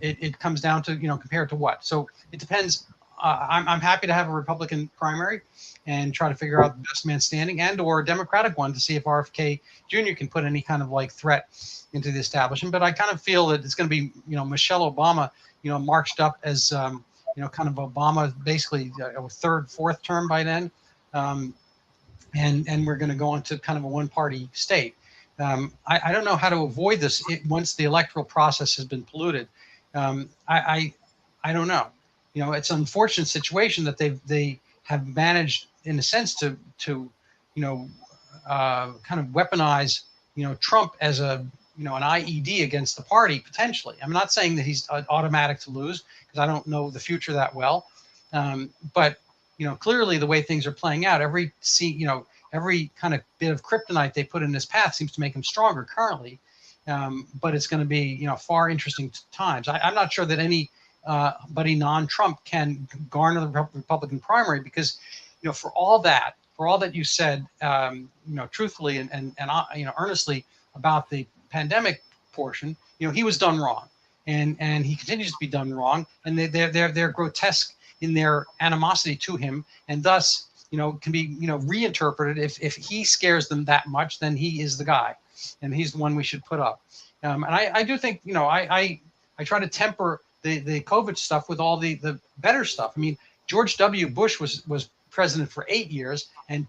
It comes down to compared to what. So it depends. I'm happy to have a Republican primary and try to figure out the best man standing, and/or a Democratic one to see if RFK Jr. can put any kind of like threat into the establishment. But I kind of feel that it's going to be Michelle Obama marched up as kind of Obama basically a third, fourth term by then. And we're going to go into kind of a one-party state. I don't know how to avoid this once the electoral process has been polluted. I don't know. It's an unfortunate situation that they have managed, in a sense, to kind of weaponize Trump as an IED against the party potentially. I'm not saying that he's automatic to lose because I don't know the future that well, but clearly the way things are playing out, every kind of bit of kryptonite they put in his path seems to make him stronger currently. But it's going to be, far interesting times. I'm not sure that anybody non-Trump can garner the Republican primary because, for all that you said, truthfully and earnestly about the pandemic portion, he was done wrong, and he continues to be done wrong, and they're grotesque in their animosity to him, and thus can be reinterpreted. If he scares them that much, then he is the guy, and he's the one we should put up. And I do think I try to temper the COVID stuff with all the better stuff. I mean, George W. Bush was president for 8 years, and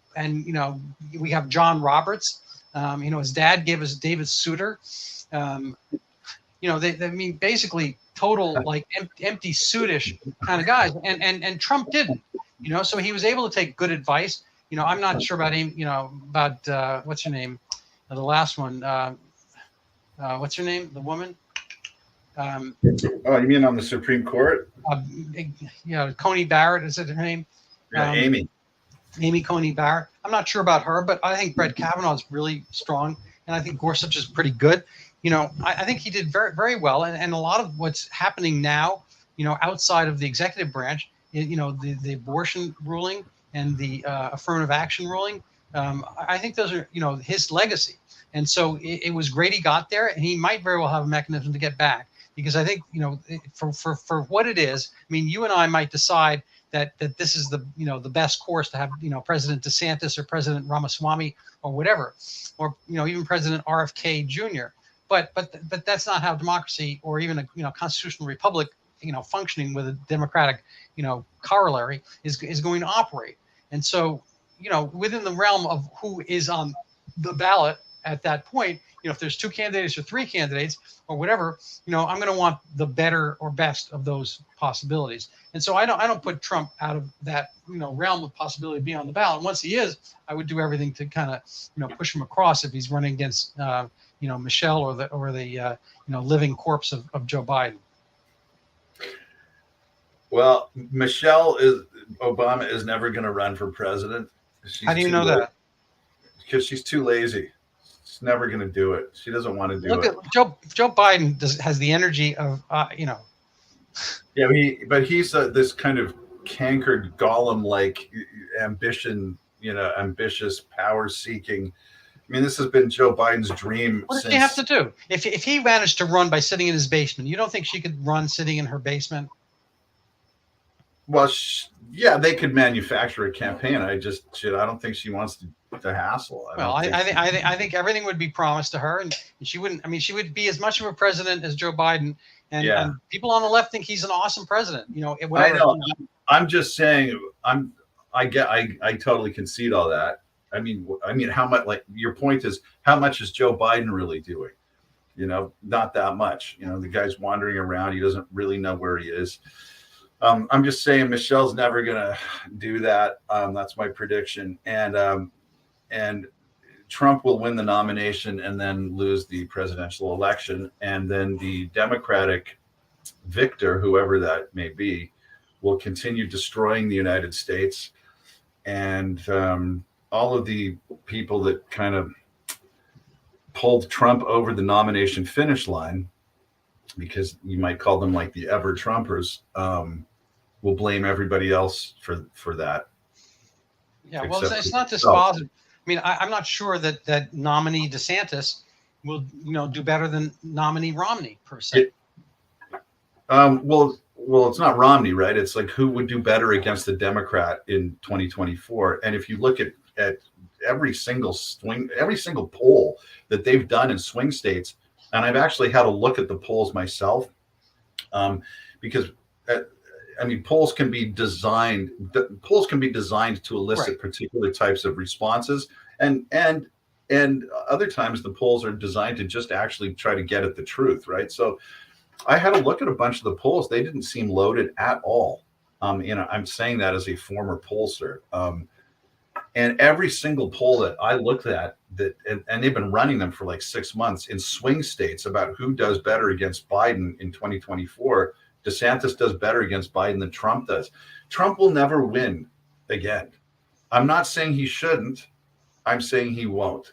we have John Roberts. His dad gave us David Souter. They mean basically total like empty suitish kind of guys, and Trump didn't. So he was able to take good advice. I'm not sure about him. About what's her name, the last one. What's her name? The woman. Oh, you mean on the Supreme Court? Coney Barrett, is it her name? Amy Coney Barrett. I'm not sure about her, but I think Brett Kavanaugh is really strong, and I think Gorsuch is pretty good. I think he did very, very well, and a lot of what's happening now, outside of the executive branch, the abortion ruling and the affirmative action ruling, I think those are, his legacy. And so it was great he got there, and he might very well have a mechanism to get back, because I think, for what it is, I mean, you and I might decide that this is the best course to have, President DeSantis or President Ramaswamy or whatever, or, even President RFK Jr. But that's not how democracy or even a constitutional republic functioning with a Democratic, corollary is going to operate. And so, within the realm of who is on the ballot at that point, if there's two candidates or three candidates or whatever, I'm going to want the better or best of those possibilities. And so I don't put Trump out of that, realm of possibility of being on the ballot. And once he is, I would do everything to kind of, push him across if he's running against, Michelle or the living corpse of Joe Biden. Well, Obama is never going to run for president. How do you know that? Because she's too lazy. She's never going to do it. She doesn't want to do Look it. At Joe Biden has the energy of, Yeah, but he's this kind of cankered golem-like ambition, ambitious, power-seeking. I mean, this has been Joe Biden's dream. What does she have to do? If he managed to run by sitting in his basement, you don't think she could run sitting in her basement? Well, yeah, they could manufacture a campaign. I don't think she wants to hassle. I think everything would be promised to her, and she wouldn't. I mean, she would be as much of a president as Joe Biden, and people on the left think he's an awesome president. Whatever. I know. I'm just saying. I totally concede all that. I mean, how much? Like your point is, how much is Joe Biden really doing? Not that much. The guy's wandering around. He doesn't really know where he is. I'm just saying Michelle's never gonna do that. That's my prediction, and Trump will win the nomination and then lose the presidential election, and then the Democratic victor, whoever that may be, will continue destroying the United States, and all of the people that kind of pulled Trump over the nomination finish line, because you might call them like the ever Trumpers, will blame everybody else for that. Yeah, well, it's not dispositive. I mean, I'm not sure that nominee DeSantis will, do better than nominee Romney per se. Well, it's not Romney, right? It's like who would do better against the Democrat in 2024. And if you look at every single poll that they've done in swing states, and I've actually had a look at the polls myself, because polls can be designed to elicit particular types of responses, and other times the polls are designed to just actually try to get at the truth, right? So I had a look at a bunch of the polls. They didn't seem loaded at all. I'm saying that as a former pollster. And every single poll that I looked at, and they've been running them for like 6 months in swing states about who does better against Biden in 2024. DeSantis does better against Biden than Trump does. Trump will never win again. I'm not saying he shouldn't. I'm saying he won't.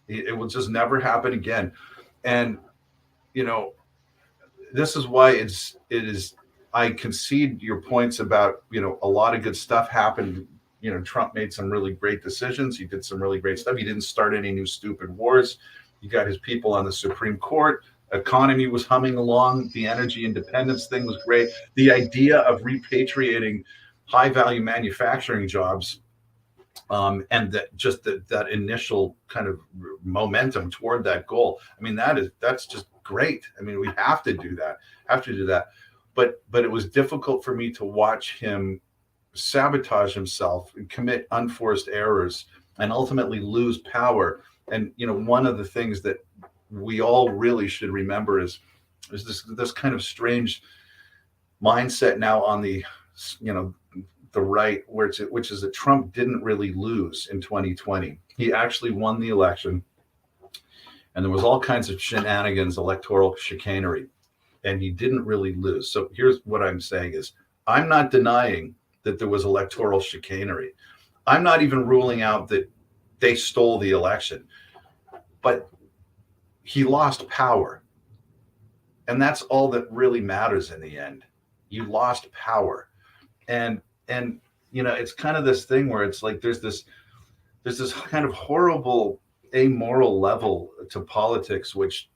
It will just never happen again. And, this is why it is, I concede your points about, a lot of good stuff happened. Trump made some really great decisions. He did some really great stuff. He didn't start any new stupid wars. He got his people on the Supreme Court. Economy was humming along. The energy independence thing was great. The idea of repatriating high value manufacturing jobs, and that initial kind of momentum toward that goal. I mean, that's just great. I mean, we have to do that. But it was difficult for me to watch him sabotage himself and commit unforced errors and ultimately lose power. And one of the things that we all really should remember is this kind of strange mindset now on the the right, which is that Trump didn't really lose in 2020. He actually won the election, and there was all kinds of shenanigans, electoral chicanery, and he didn't really lose. So here's what I'm saying is, I'm not denying that there was electoral chicanery. I'm not even ruling out that they stole the election, but he lost power. And that's all that really matters in the end. You lost power. And it's kind of this thing where it's like there's this kind of horrible amoral level to politics, which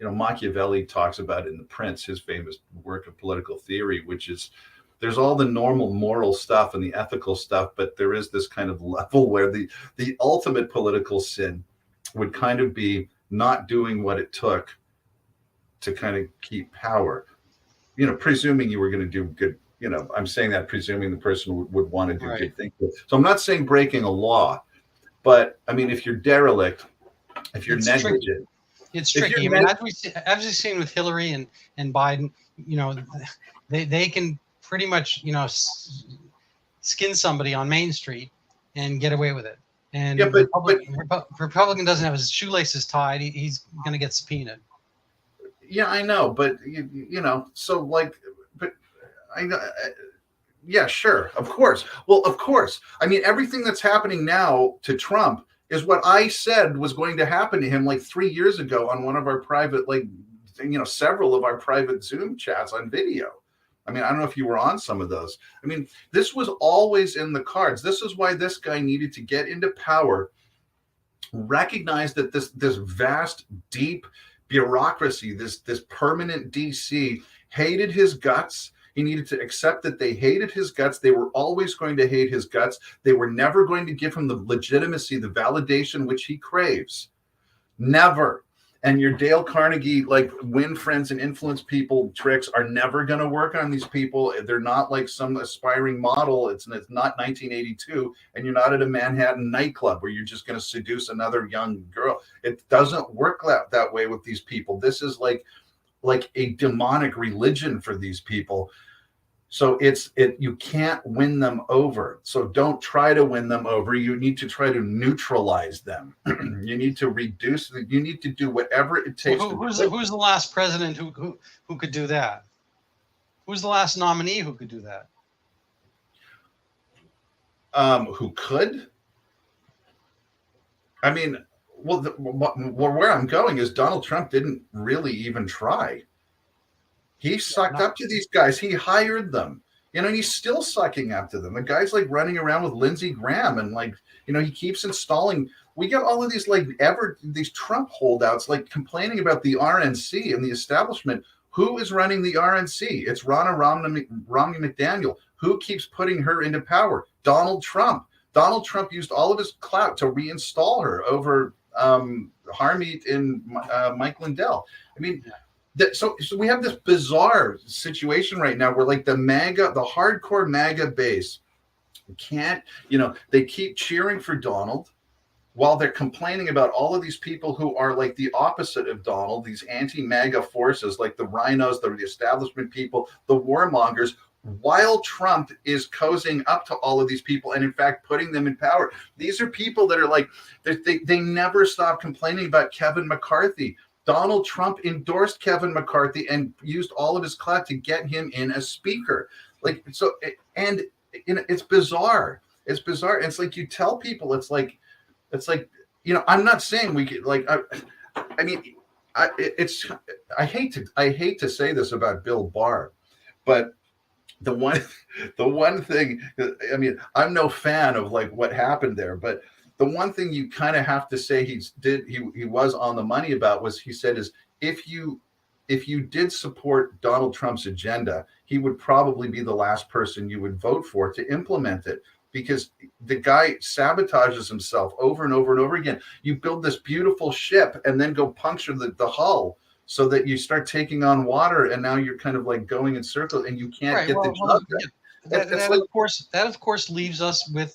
Machiavelli talks about in The Prince, his famous work of political theory, which is there's all the normal moral stuff and the ethical stuff, but there is this kind of level where the ultimate political sin would kind of be not doing what it took to kind of keep power. presuming you were going to do good. I'm saying that presuming the person would want to do Right. good things. So I'm not saying breaking a law, but I mean, if you're derelict, if you're It's tricky. negligent, It's if tricky. I you're mean, as we've seen with Hillary and Biden, they can pretty much, skin somebody on Main Street and get away with it. And yeah, Republican doesn't have his shoelaces tied. He's going to get subpoenaed. yeah, I know, but so like, but I know. Yeah, sure, of course. Well, of course. I mean, everything that's happening now to Trump is what I said was going to happen to him like 3 years ago on one of our private, several of our private Zoom chats on video. I mean, I don't know if you were on some of those. I mean, this was always in the cards. This is why this guy needed to get into power, recognize that this vast, deep bureaucracy, this permanent DC hated his guts. He needed to accept that they hated his guts. They were always going to hate his guts. They were never going to give him the legitimacy, the validation which he craves. Never. And your Dale Carnegie, like win friends and influence people tricks are never going to work on these people. They're not like some aspiring model. It's not 1982, and you're not at a Manhattan nightclub where you're just going to seduce another young girl. It doesn't work that way with these people. This is like a demonic religion for these people. So you can't win them over. So don't try to win them over. You need to try to neutralize them. You need to reduce. You need to do whatever it takes. Who's the last president who could do that? Who's the last nominee who could do that? Who could? I mean, well, where I'm going is Donald Trump didn't really even try. He sucked up to these guys. He hired them. He's still sucking up to them. The guy's like running around with Lindsey Graham and he keeps installing. We get all of these these Trump holdouts complaining about the RNC and the establishment. Who is running the RNC? It's Ronna Romney McDaniel. Who keeps putting her into power? Donald Trump. Donald Trump used all of his clout to reinstall her over Harmeet and Mike Lindell. I mean, so we have this bizarre situation right now where the hardcore MAGA base can't, they keep cheering for Donald while they're complaining about all of these people who are the opposite of Donald, these anti-MAGA forces, like the rhinos, the establishment people, the warmongers, while Trump is cozying up to all of these people and in fact putting them in power. These are people that are they never stop complaining about Kevin McCarthy. Donald Trump endorsed Kevin McCarthy and used all of his clout to get him in as speaker. It's bizarre. It's bizarre. It's you tell people, I'm not saying we could I hate to say this about Bill Barr, but the one thing, I mean, I'm no fan of what happened there, but the one thing you kind of have to say he was on the money about was he said is if you did support Donald Trump's agenda, he would probably be the last person you would vote for to implement it, because the guy sabotages himself over and over and over again. You build this beautiful ship and then go puncture the hull so that you start taking on water, and now you're kind of going in circles and you can't get the job done. That of course leaves us with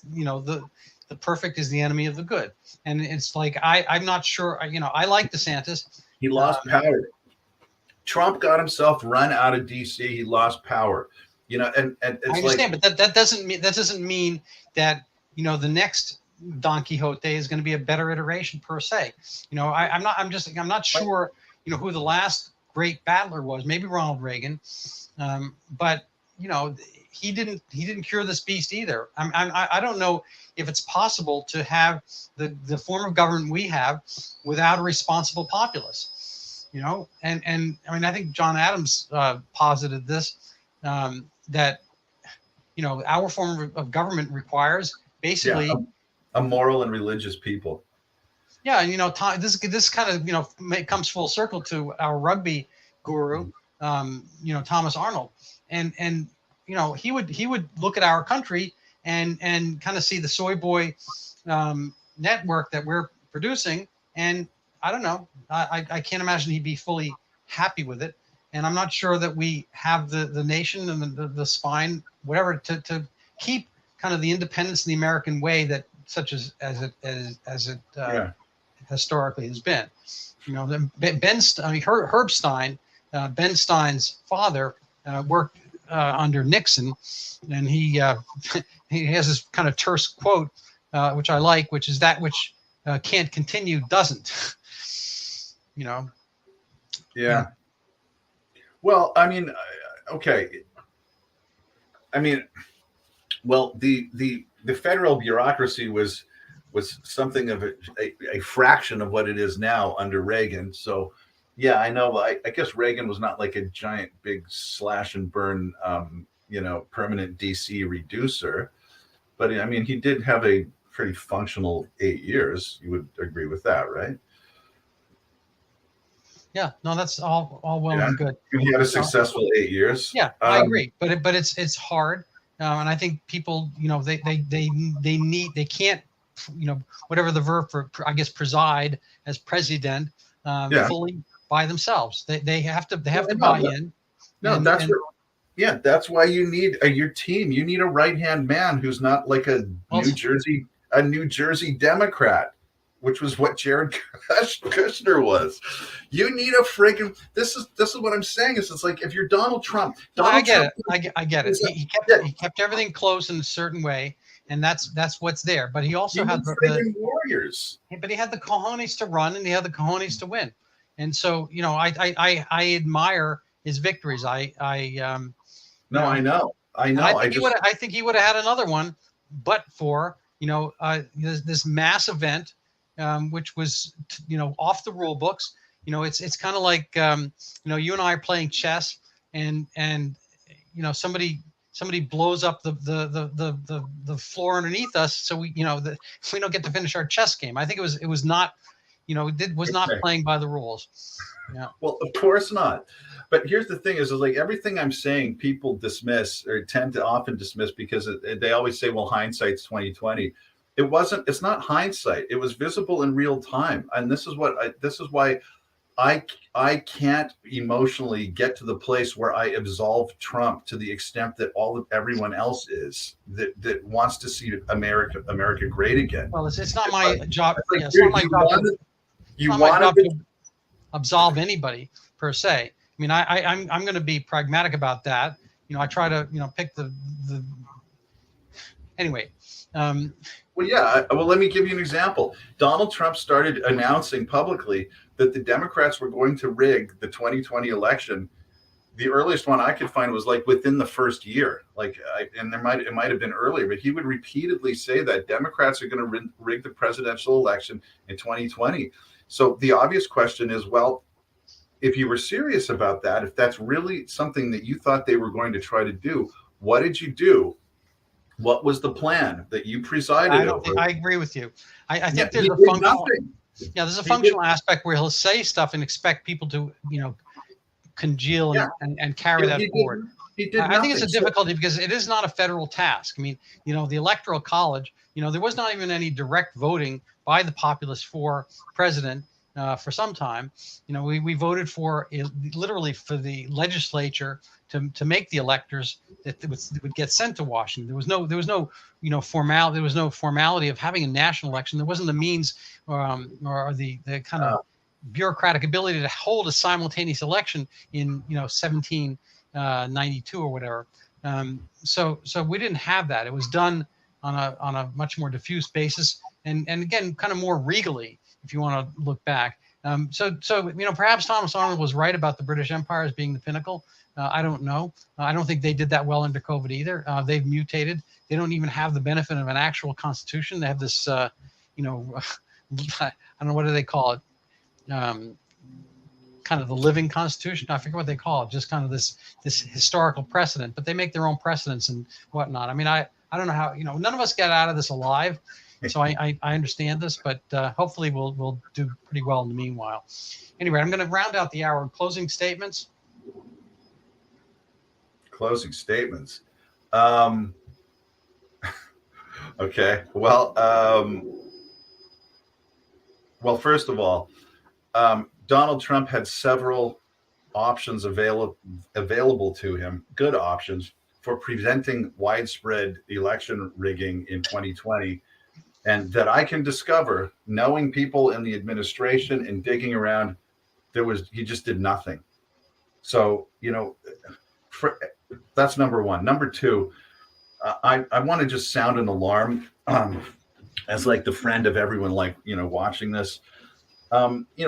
the perfect is the enemy of the good, and it's I'm not sure. I like DeSantis. He lost power. Trump got himself run out of DC. He lost power. And it's I understand, but that doesn't mean that the next Don Quixote is going to be a better iteration per se. I'm not sure who the last great battler was. Maybe Ronald Reagan, but he didn't cure this beast either. I don't know if it's possible to have the form of government we have without a responsible populace. And I mean, I think John Adams posited this, that our form of government requires basically a moral and religious people. Yeah, and this kind of comes full circle to our rugby guru, Thomas Arnold, and he would look at our country and kind of see the soy boy network that we're producing, and I don't know, I can't imagine he'd be fully happy with it, and I'm not sure that we have the nation and the spine, whatever, to keep kind of the independence in the American way that such as it Yeah. historically has been. You know, Herb Stein, Ben Stein's father, worked under Nixon, and he he has this kind of terse quote, which I like, which is that which can't continue doesn't. You know. Yeah. Well, I mean, okay. I mean, well, the federal bureaucracy was something of a fraction of what it is now under Reagan. So, yeah, I know. I guess Reagan was not like a giant, big slash and burn, permanent DC reducer, but I mean, he did have a pretty functional 8 years. You would agree with that, right? Yeah, no, that's all well Yeah, and good. he had a successful 8 years. Yeah, I agree, but it's hard, and I think people, they can't, whatever the verb for, I guess, preside as president, Yeah. fully by themselves. They have to buy in. No, that's why you need your team. You need a right-hand man who's not like a New Jersey Democrat, which was what Jared Kushner was. You need a friggin' this is what I'm saying is it's like if you're Donald Trump. I get it. He kept everything close in a certain way, and that's what's there. But he also had the warriors. But he had the cojones to run, and he had the cojones to win. And so, I admire his victories. I know. I think he would have had another one, but for this mass event, which was off the rule books. It's kind of like you and I are playing chess, and somebody blows up the floor underneath us, so we don't get to finish our chess game. I think it was not not playing by the rules. Yeah. Well, of course not. But here's the thing: is like everything I'm saying, people dismiss or tend to often dismiss because they always say, "Well, hindsight's 2020." It's not hindsight. It was visible in real time, and this is why I can't emotionally get to the place where I absolve Trump to the extent that everyone else is that wants to see America great again. Well, it's not my job. Like, it's not my job to absolve anybody per se. I mean, I'm going to be pragmatic about that. I try to pick the anyway. Well, yeah. Well, let me give you an example. Donald Trump started announcing publicly that the Democrats were going to rig the 2020 election. The earliest one I could find was like within the first year. And it might have been earlier, but he would repeatedly say that Democrats are going to rig the presidential election in 2020. So the obvious question is, well, if you were serious about that, if that's really something that you thought they were going to try to do, what did you do? What was the plan that you presided over? I agree with you. I think there's a functional. Yeah, there's a functional aspect where he'll say stuff and expect people to, congeal and carry that forward. I think it's a difficulty because it is not a federal task. I mean, the Electoral College, there was not even any direct voting by the populace for president for some time. We voted for literally for the legislature to make the electors that would get sent to Washington. There was no formality of having a national election. There wasn't the means or the kind of bureaucratic ability to hold a simultaneous election in 1792 or whatever. So we didn't have that. It was done on a much more diffuse basis and again kind of more regally, if you want to look back. So perhaps Thomas Arnold was right about the British Empire as being the pinnacle. I don't know. I don't think they did that well under COVID either. They've mutated. They don't even have the benefit of an actual constitution. They have this, I don't know, what do they call it? Kind of the living constitution. I forget what they call it. Just kind of this historical precedent. But they make their own precedents and whatnot. I mean, I don't know how. None of us get out of this alive. So I understand this, but hopefully we'll do pretty well in the meanwhile. Anyway, I'm going to round out the hour. Closing statements. Closing statements. Okay. Well, first of all, Donald Trump had several options available to him, good options for preventing widespread election rigging in 2020, and that I can discover, knowing people in the administration and digging around, he just did nothing. So, that's number one. Number two, I want to just sound an alarm, as like the friend of everyone, like, watching this.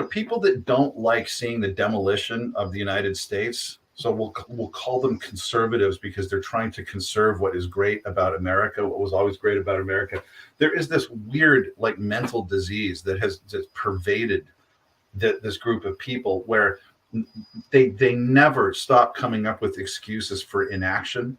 People that don't like seeing the demolition of the United States. So we'll call them conservatives because they're trying to conserve what is great about America, what was always great about America. There is this weird, like, mental disease that has just pervaded this group of people, where they never stop coming up with excuses for inaction.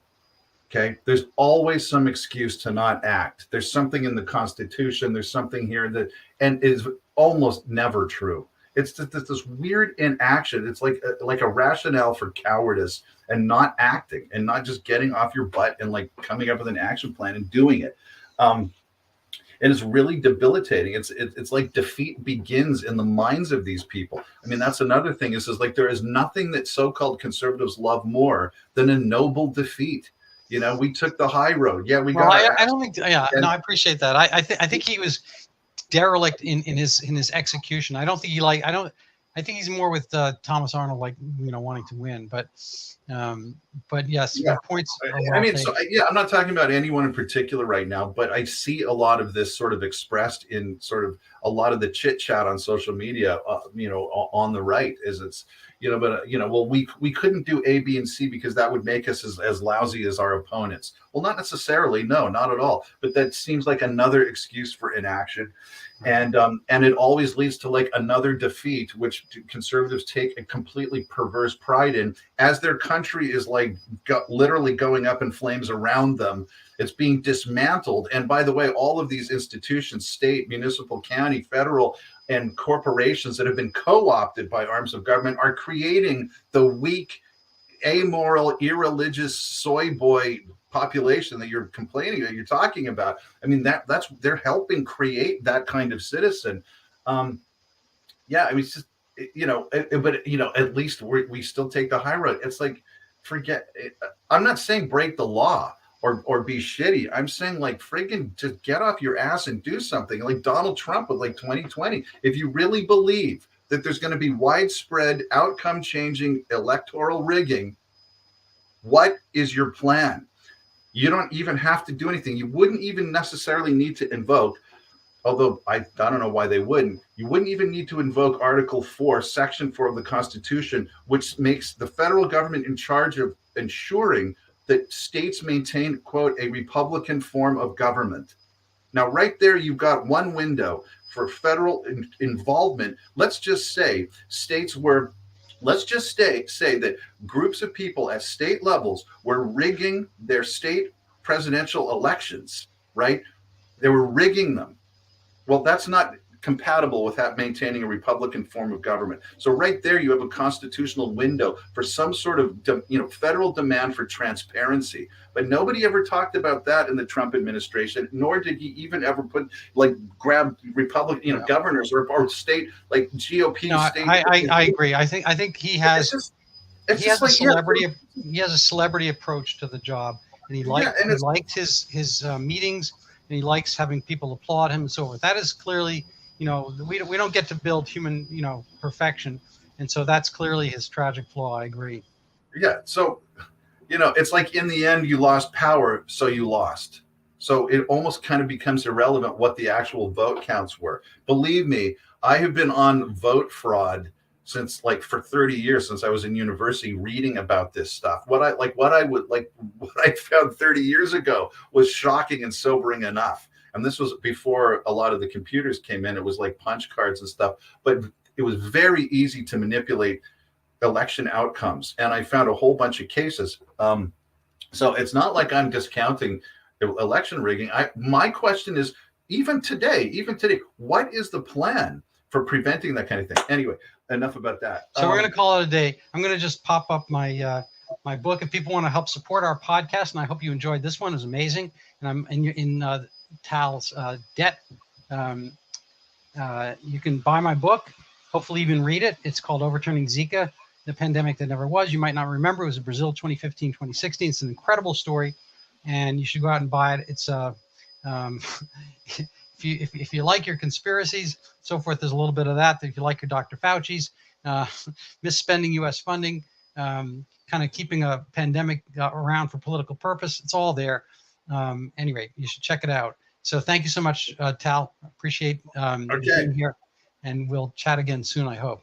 Okay, there's always some excuse to not act. There's something in the Constitution. There's something here that, and is almost never true. It's just this weird inaction. It's like a rationale for cowardice and not acting, and not just getting off your butt and like coming up with an action plan and doing it. And it's really debilitating. It's like defeat begins in the minds of these people. I mean, that's another thing. Is like there is nothing that so-called conservatives love more than a noble defeat. We took the high road. Yeah, we got. I don't think. Yeah, no, I appreciate that. I think he was derelict in his execution. I don't think he like. I think he's more with Thomas Arnold, like, wanting to win. But yes, Yeah. your points. I mean, I'm not talking about anyone in particular right now, but I see a lot of this sort of expressed in sort of a lot of the chit chat on social media. On the right, well, we couldn't do A, B, and C because that would make us as lousy as our opponents. Well, not necessarily. No, not at all. But that seems like another excuse for inaction. And it always leads to like another defeat, which conservatives take a completely perverse pride in, as their country is like literally going up in flames around them. It's being dismantled. And by the way, all of these institutions, state, municipal, county, federal, and corporations that have been co-opted by arms of government are creating the weak, amoral, irreligious soy boy population that you're complaining that you're talking about. I mean, that's they're helping create that kind of citizen. I mean, it's just, but at least we still take the high road. It's like, forget it. I'm not saying break the law or be shitty. I'm saying, like, friggin' just get off your ass and do something like Donald Trump with like 2020. If you really believe that there's going to be widespread outcome changing electoral rigging, what is your plan? You don't even have to do anything. You wouldn't even necessarily need to invoke, although I don't know why they wouldn't. You wouldn't even need to invoke Article 4, Section 4 of the Constitution, which makes the federal government in charge of ensuring that states maintain, quote, a Republican form of government. Now, right there, you've got one window for federal involvement. Let's just say states were, say that groups of people at state levels were rigging their state presidential elections, right? They were rigging them. Well, that's not compatible with that maintaining a Republican form of government. So right there, you have a constitutional window for some sort of, federal demand for transparency. But nobody ever talked about that in the Trump administration, nor did he even ever grab Republican, governors or state, like GOP. No, state. I agree. I think he has. He has a celebrity approach to the job, and he liked his meetings, and he likes having people applaud him and so forth. That is clearly, we don't get to build human, perfection, and so that's clearly his tragic flaw. I agree. Yeah. So, it's like in the end you lost power, so you lost. So it almost kind of becomes irrelevant what the actual vote counts were. Believe me, I have been on vote fraud since for 30 years, since I was in university reading about this stuff. What I found 30 years ago was shocking and sobering enough. And this was before a lot of the computers came in. It was like punch cards and stuff, but it was very easy to manipulate election outcomes. And I found a whole bunch of cases. So it's not like I'm discounting election rigging. My question is, even today, what is the plan for preventing that kind of thing? Anyway, enough about that. So we're going to call it a day. I'm going to just pop up my my book. If people want to help support our podcast, and I hope you enjoyed this one, it was amazing. And I'm in Tal's debt. You can buy my book, hopefully even read it. It's called Overturning Zika. the pandemic that never was. You might not remember. It was in Brazil, 2015, 2016. It's an incredible story, and you should go out and buy it. It's if you like your conspiracies, so forth, there's a little bit of that. If you like your Dr. Fauci's, misspending U.S. funding, kind of keeping a pandemic around for political purpose, it's all there. Anyway, you should check it out. So thank you so much, Tal. Appreciate you being here, and we'll chat again soon, I hope.